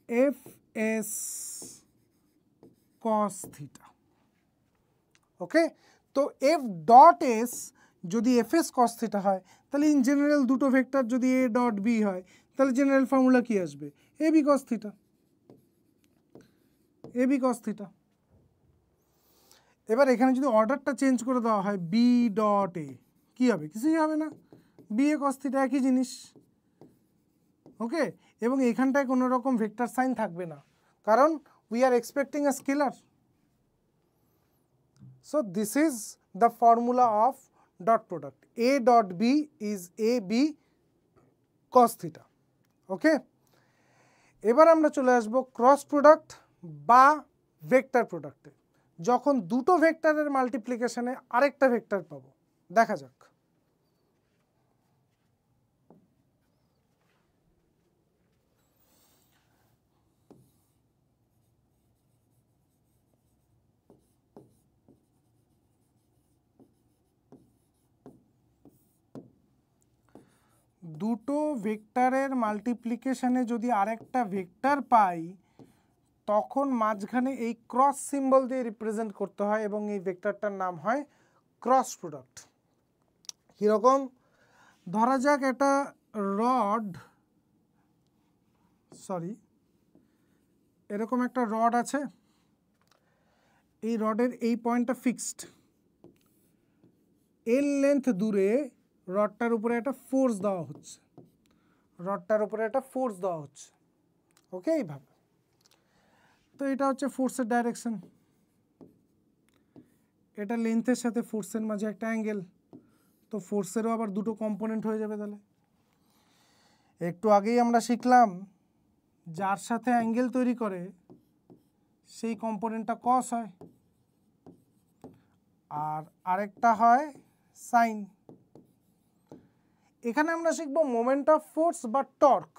[SPEAKER 1] এফ এস কস থিটা। ওকে, তো এফ ডট এস যদি এফ এস কস থিটা হয়, তাহলে ইন জেনারেল দুটো ভেক্টর যদি এ ডট বি হয়, তাহলে জেনারেল ফর্মুলা কি আসবে? এ বি কস থিটা, এ বি কস থিটা। এবার এখানে যদি অর্ডারটা চেঞ্জ করে দেওয়া হয় বি ডট এ, কী হবে? কিছুই হবে না, বি এ কস থিটা একই জিনিস। ওকে, এবং এখানটায় কোনো রকম ভেক্টর সাইন থাকবে না, কারণ we are expecting a scalar. So this is the formula of dot product, A dot B is A B cos theta. Okay, এবার আমরা চলে আসবো ক্রস প্রোডাক্ট বা ভেক্টর প্রোডাক্টে, যখন দুটো ভেক্টরের মাল্টিপ্লিকেশনে আরেকটা ভেক্টর পাবো। দেখা যাক। দুটো ভেক্টরের মাল্টিপ্লিকেশনে যদি আরেকটা ভেক্টর পাই, তখন মাঝখানে এই ক্রস সিম্বল দিয়ে রিপ্রেজেন্ট করতে হয় এবং এই ভেক্টরটার নাম হয় ক্রস প্রোডাক্ট। কীরকম? ধরা যাক একটা এরকম একটা রড আছে, এই রডের এই পয়েন্টটা ফিক্সড, এল লেন্থ দূরে রডটার উপরে একটা ফোর্স দেওয়া হচ্ছে, ওকে, এইভাবে। তো এটা হচ্ছে ফোর্সের ডাইরেকশন, এটা লেন্থের সাথে ফোর্সের মাঝে একটা অ্যাঙ্গেল, তো ফোর্সেরও আবার দুটো কম্পোনেন্ট হয়ে যাবে। তাহলে একটু আগেই আমরা শিখলাম যার সাথে অ্যাঙ্গেল তৈরি করে সেই কম্পোনেন্টটা কস হয়, আর আরেকটা হয় সাইন। এখানে আমরা শিখব মোমেন্ট অফ ফোর্স বা torque.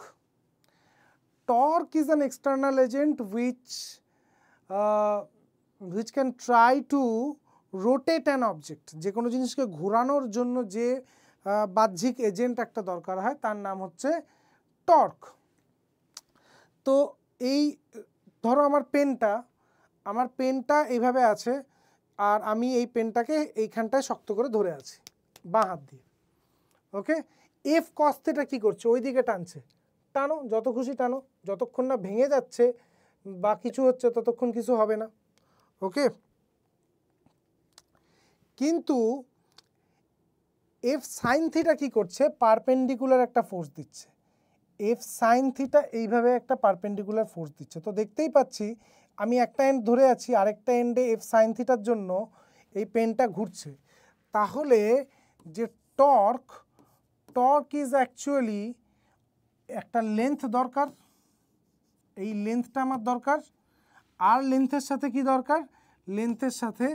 [SPEAKER 1] Torque is an external agent which can try to rotate an object। যে কোনো জিনিসকে ঘোরানোর জন্য যে বাহ্যিক এজেন্ট একটা দরকার হয় তার নাম হচ্ছে টর্ক। তো এই ধরো আমার পেনটা এইভাবে আছে, আর আমি এই পেনটাকে এইখানটায় শক্ত করে ধরে আছি বাঁ হাত দিয়ে। ওকে, এফ কস থিটা কী করছে? ওই দিকে টানছে, টানো যত খুশি টানো, যতক্ষণ না ভেঙে যাচ্ছে বা কিছু হচ্ছে ততক্ষণ কিছু হবে না। ওকে, কিন্তু এফ সাইন থিটা কী করছে? পারপেন্ডিকুলার একটা ফোর্স দিচ্ছে। এফ সাইন থিটা এইভাবে একটা পারপেন্ডিকুলার ফোর্স দিচ্ছে। তো দেখতেই পাচ্ছি আমি একটা এন্ড ধরে আছি, আরেকটা এন্ডে এফ সাইন থিটার জন্য এই পেনটা ঘুরছে। তাহলে যে টর্ক ইজ অ্যাকচুয়ালি একটা লেন্থ দরকার, এই লেন্থটা আমার দরকার, আর লেন্থের সাথে কি দরকার? লেন্থের সাথে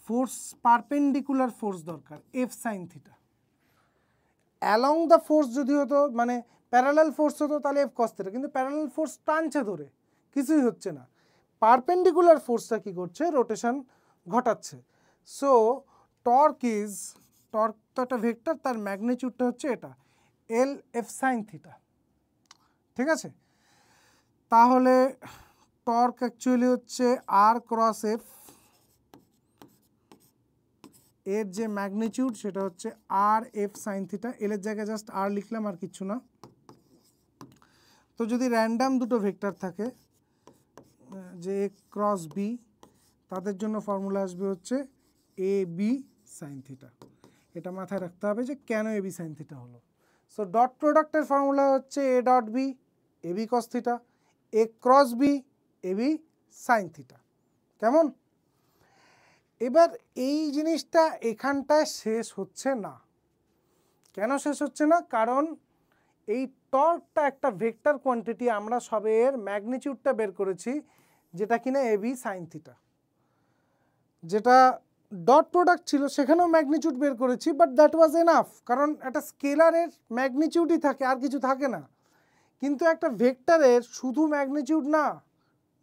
[SPEAKER 1] ফোর্স, পারপেন্ডিকুলার ফোর্স দরকার, F sine theta. Along the force যদি হতো, মানে প্যারালাল ফোর্স হতো, তাহলে এফ কস থিটা, কিন্তু প্যারালাল ফোর্স টানছে ধরে, কিছুই হচ্ছে না। পারপেন্ডিকুলার ফোর্সটা কি করছে? রোটেশন ঘটাচ্ছে। সো টর্ক তো একটা ভেক্টর, তার ম্যাগনিটিউডটা হচ্ছে এটা, এল এফ সাইন থিটা। ঠিক আছে, তাহলে টর্ক অ্যাকচুয়ালি হচ্ছে আর ক্রস এফ, এর যে ম্যাগনিটিউড সেটা হচ্ছে আর এফ সাইন থিটা। এলের জায়গায় জাস্ট আর লিখলাম, আর কিচ্ছু না। তো যদি র্যান্ডাম দুটো ভেক্টর থাকে, যে এ ক্রস বি, তাদের জন্য ফর্মুলা আসবে হচ্ছে এ বি সাইন থিটা। এটা মাথায় রাখতে হবে যে কেন এ বি সাইন থিটা হলো। সো ডট প্রোডাক্টের ফর্মুলা হচ্ছে A dot B, A B cos theta, A cross B, A B sine theta. কেমন? এবার এই জিনিসটা এখানটায় শেষ হচ্ছে না। কেন শেষ হচ্ছে না? কারণ এই টর্কটা একটা ভেক্টর কোয়ান্টিটি, আমরা সবে এর ম্যাগনিটিউডটা বের করেছি, যেটা কিনা এ বি সাইন থিটা। যেটা ডট প্রোডাক্ট ছিল সেখানেও ম্যাগনিটিউড বের করেছি, বাট দ্যাট ওয়াজ এনাফ, কারণ একটা স্কেলারের ম্যাগনিটিউডই থাকে, আর কিছু থাকে না। কিন্তু একটা ভেক্টরের শুধু ম্যাগনিটিউড না,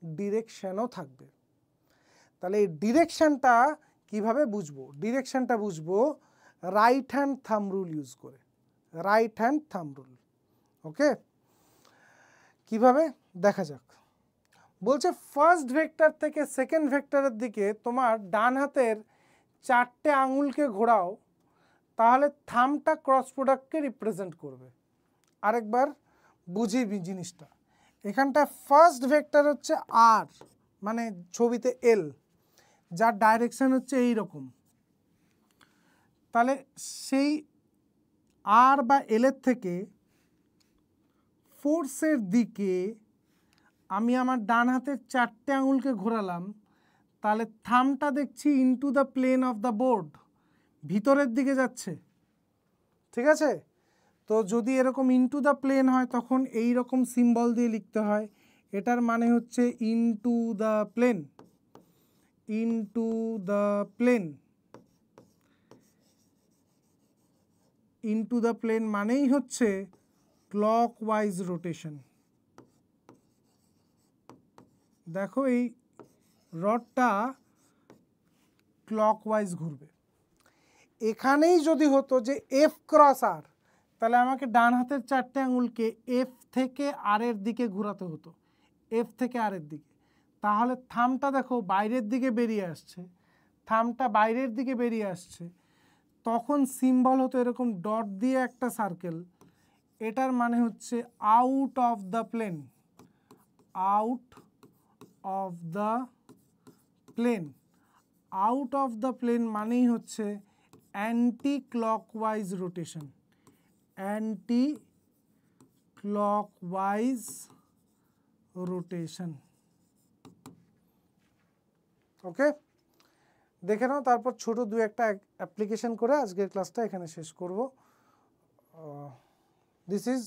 [SPEAKER 1] ডিরেকশনও থাকবে। তাহলে এই ডিরেকশনটা কিভাবে বুঝবো? ডিরেকশনটা বুঝবো right hand thumb rule use করে, রাইট হ্যান্ড থাম্ব রুল। ওকে, কিভাবে দেখা যাক। বলছে ফার্স্ট ভেক্টর থেকে সেকেন্ড ভেক্টরের দিকে তোমার ডান হাতের 4টে আঙুলকে ঘোরাও, তাহলে থাম্বটা ক্রস প্রোডাক্টকে রিপ্রেজেন্ট করবে। আরেকবার বুঝি জিনিসটা। এখানটা ফার্স্ট ভেক্টর হচ্ছে আর, মানে ছবিতে এল, যার ডাইরেকশন হচ্ছে এই রকম, তাহলে সেই আর বা এলের থেকে ফোর্সের দিকে আমি আমার ডান হাতের 4টে আঙুলকে ঘোরালাম, তাহলে থামটা দেখছি into the plane of the board, ভিতরের দিকে যাচ্ছে। ঠিক আছে, তো যদি এরকম ইনটু দ্য প্লেন হয় তখন এই রকম সিম্বল দিয়ে লিখতে হয়, এটার মানে হচ্ছে into the plane, into the plane. Into the plane মানেই হচ্ছে ক্লকওয়াইজ রোটেশন। দেখো এই রডটা ক্লকওয়াইজ ঘুরবে। এখানেই যদি হতো যে এফ ক্রস আর, তাহলে আমাকে ডান হাতের 4টে আঙুলকে এফ থেকে আর এর দিকে ঘোরাতে হতো, এফ থেকে আর এর দিকে। তাহলে থামটা দেখো বাইরের দিকে বেরিয়ে আসছে, থামটা বাইরের দিকে বেরিয়ে আসছে, তখন সিম্বল হতো এরকম ডট দিয়ে একটা সার্কেল, এটার মানে হচ্ছে out of the plane, out of the plane. Out of the plane মানেই হচ্ছে anti clockwise rotation, anti clockwise rotation. Okay, দেখে নাও, তারপর ছোট দু একটা অ্যাপ্লিকেশন করে আজকের ক্লাসটা এখানে শেষ করব। This is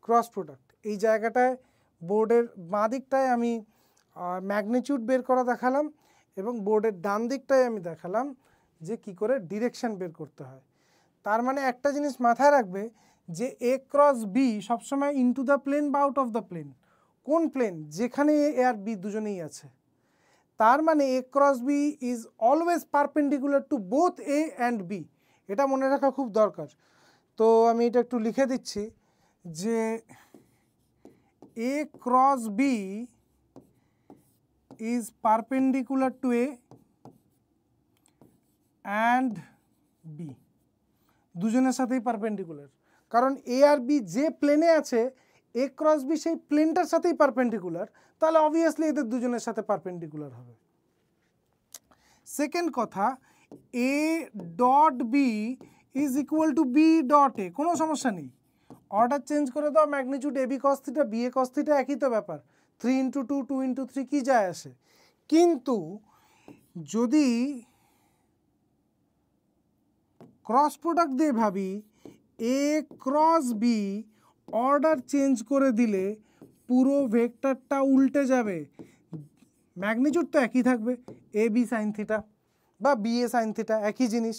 [SPEAKER 1] cross product. এই জায়গাটায় বোর্ডের বাঁ দিকটায় আমি ম্যাগনিটিউড বের করা দেখালাম এবং বোর্ডের ডান দিকটায় আমি দেখালাম যে কি করে ডিরেকশন বের করতে হয়। তার মানে একটা জিনিস মাথায় রাখবে যে এ ক্রস বি সবসময় ইনটু দ্য প্লেন বা আউট অফ দ্য প্লেন। কোন প্লেন? যেখানে এ আর বি দুজনেই আছে। তার মানে A cross B is always perpendicular to both A and B, এটা মনে রাখা খুব দরকার। তো আমি এটা একটু লিখে দিচ্ছি যে A cross B is perpendicular to A and B, দুজনের সাথেই পারপেন্ডিকুলার। কারণ এ আর বি যে প্লেনে আছে এ ক্রস বি সেই প্লেনটার সাথেই পারপেন্ডিকুলার, তাহলে অবভিয়াসলি এদের দুজনের সাথে পারপেন্ডিকুলার হবে। সেকেন্ড কথা, A dot B is equal to B dot A, কোনো সমস্যা নেই, অর্ডার চেঞ্জ করে দাও, magnitude A B cos theta B A cos theta একই তো ব্যাপার, 3 ইন্টু 2 2 ইন্টু 3 কী যায় আসে। কিন্তু যদি ক্রস প্রোডাক্ট দিয়ে ভাবি, এ ক্রস বি অর্ডার চেঞ্জ করে দিলে পুরো ভেক্টরটা উল্টে যাবে, ম্যাগনিটিউড তো একই থাকবে, এ বি সাইন থিটা বা বি এ সাইন থিটা একই জিনিস,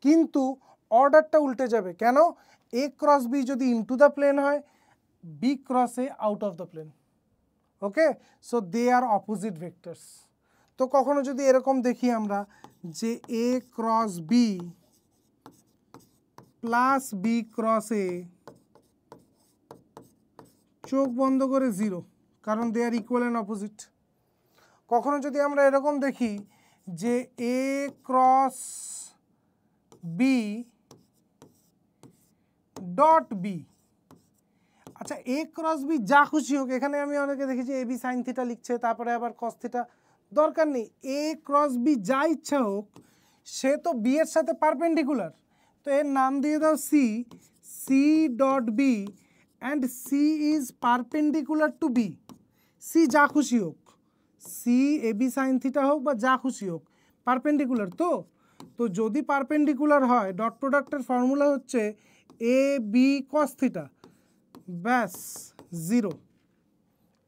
[SPEAKER 1] কিন্তু অর্ডারটা উল্টে যাবে। কেন? এ ক্রস বি যদি ইনটু দ্য প্লেন হয়, B cross A out of the plane. Okay, so they are opposite vectors. তো কখনো যদি এরকম দেখি আমরা যে A cross B plus B cross A, চোখ বন্ধ করে 0, কারণ they are equal and opposite. কখনো যদি আমরা এরকম দেখি যে A cross B dot B, আচ্ছা এ ক্রস বি যা খুশি হোক, এখানে আমি অনেকে দেখেছি এ বি সাইন থিটা লিখছে তারপরে আবার কস থিটা, দরকার নেই, এ ক্রস বি যা ইচ্ছা হোক, সে তো বি এর সাথে পারপেন্ডিকুলার, তো এর নাম দিয়ে দাও C, C dot B and C is perpendicular to B. C যা খুশি হোক, C A B sine theta হোক বা যা খুশি হোক, পারপেন্ডিকুলার তো। তো যদি পারপেন্ডিকুলার হয়, ডট প্রোডাক্টের ফর্মুলা হচ্ছে এ বি কস থিটা, ব্যাস 0।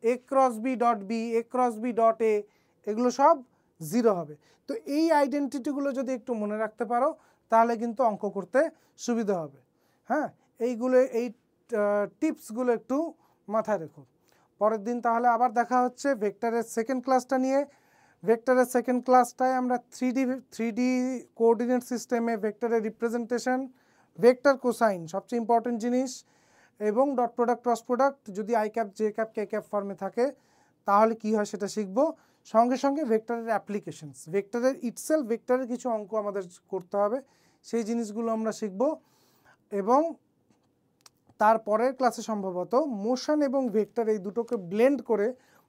[SPEAKER 1] A cross B dot B, A cross B dot A, এগুলো সব 0 হবে। তো এই আইডেন্টিটিগুলো যদি একটু মনে রাখতে পারো তাহলে কিন্তু অঙ্ক করতে সুবিধা হবে। হ্যাঁ, এইগুলো এই টিপসগুলো একটু মাথায় রেখো। পরের দিন তাহলে আবার দেখা হচ্ছে ভেক্টরের সেকেন্ড ক্লাসটা নিয়ে। ভেক্টরের সেকেন্ড ক্লাসটায় আমরা 3D কোঅর্ডিনেট সিস্টেমে ভেক্টরের রিপ্রেজেন্টেশন, ভেক্টর কোসাইন সবচেয়ে ইম্পর্টেন্ট জিনিস, এবং ডট প্রোডাক্ট ক্রস প্রোডাক্ট যদি I cap J cap K cap ফর্মে থাকে তাহলে কি হয় সেটা শিখবো। সঙ্গে সঙ্গে ভেক্টরের অ্যাপ্লিকেশনস, ভেক্টরের ইটসেলফ ভেক্টরের কিছু অঙ্ক আমাদের করতে হবে, সেই জিনিসগুলো আমরা শিখব। এবং তারপরের ক্লাসে সম্ভবত মোশন এবং ভেক্টর এই দুটোকে ব্লেন্ড করে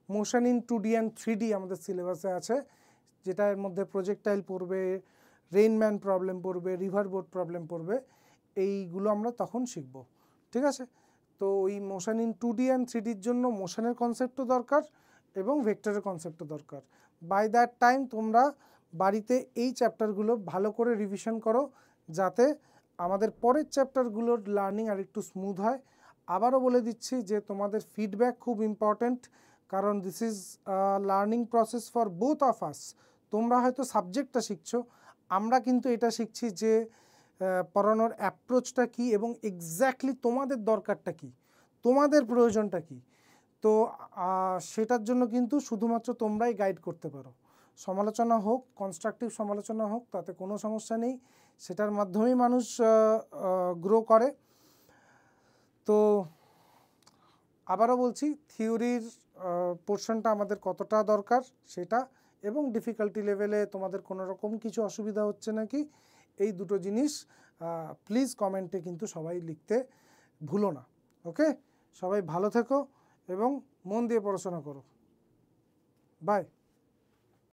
[SPEAKER 1] motion in 2D and 3D আমাদের সিলেবাসে আছে, যেটা এর মধ্যে প্রজেক্টাইল পড়বে, রেইনম্যান প্রবলেম পড়বে, রিভার বোট প্রবলেম পড়বে, এইগুলো আমরা তখন শিখব। ঠিক আছে? তো ওই মোশন ইন 2D অ্যান্ড 3Dর জন্য মোশনের কনসেপ্টও দরকার এবং ভেক্টরের কনসেপ্টও দরকার। বাই দ্যাট টাইম তোমরা বাড়িতে এই চ্যাপ্টারগুলো ভালো করে রিভিশন করো, যাতে আমাদের পরের চ্যাপ্টারগুলোর লার্নিং আর একটু স্মুথ হয়। আবারও বলে দিচ্ছি যে তোমাদের ফিডব্যাক খুব ইম্পর্ট্যান্ট, কারণ this is learning process for both of us. তোমরা হয়তো সাবজেক্টটা শিখছো, আমরা কিন্তু এটা শিখছি যে পড়ানোর অ্যাপ্রোচটা কী এবং এক্স্যাক্টলি তোমাদের দরকারটা কী, তোমাদের প্রয়োজনটা কী। তো সেটার জন্য কিন্তু শুধুমাত্র তোমরাই গাইড করতে পারো। সমালোচনা হোক, কনস্ট্রাকটিভ সমালোচনা হোক, তাতে কোনো সমস্যা নেই, সেটার মাধ্যমেই মানুষ গ্রো করে। তো আবারও বলছি, থিওরির পোর্শনটা আমাদের কতটা দরকার সেটা, এবং ডিফিকাল্টি লেভেলে তোমাদের কোনো রকম কিছু অসুবিধা হচ্ছে নাকি, এই দুটো জিনিস প্লিজ কমেন্টে কিন্তু সবাই লিখতে ভুলো না। ওকে, সবাই ভালো থেকো এবং মন দিয়ে পড়াশোনা করো। বাই।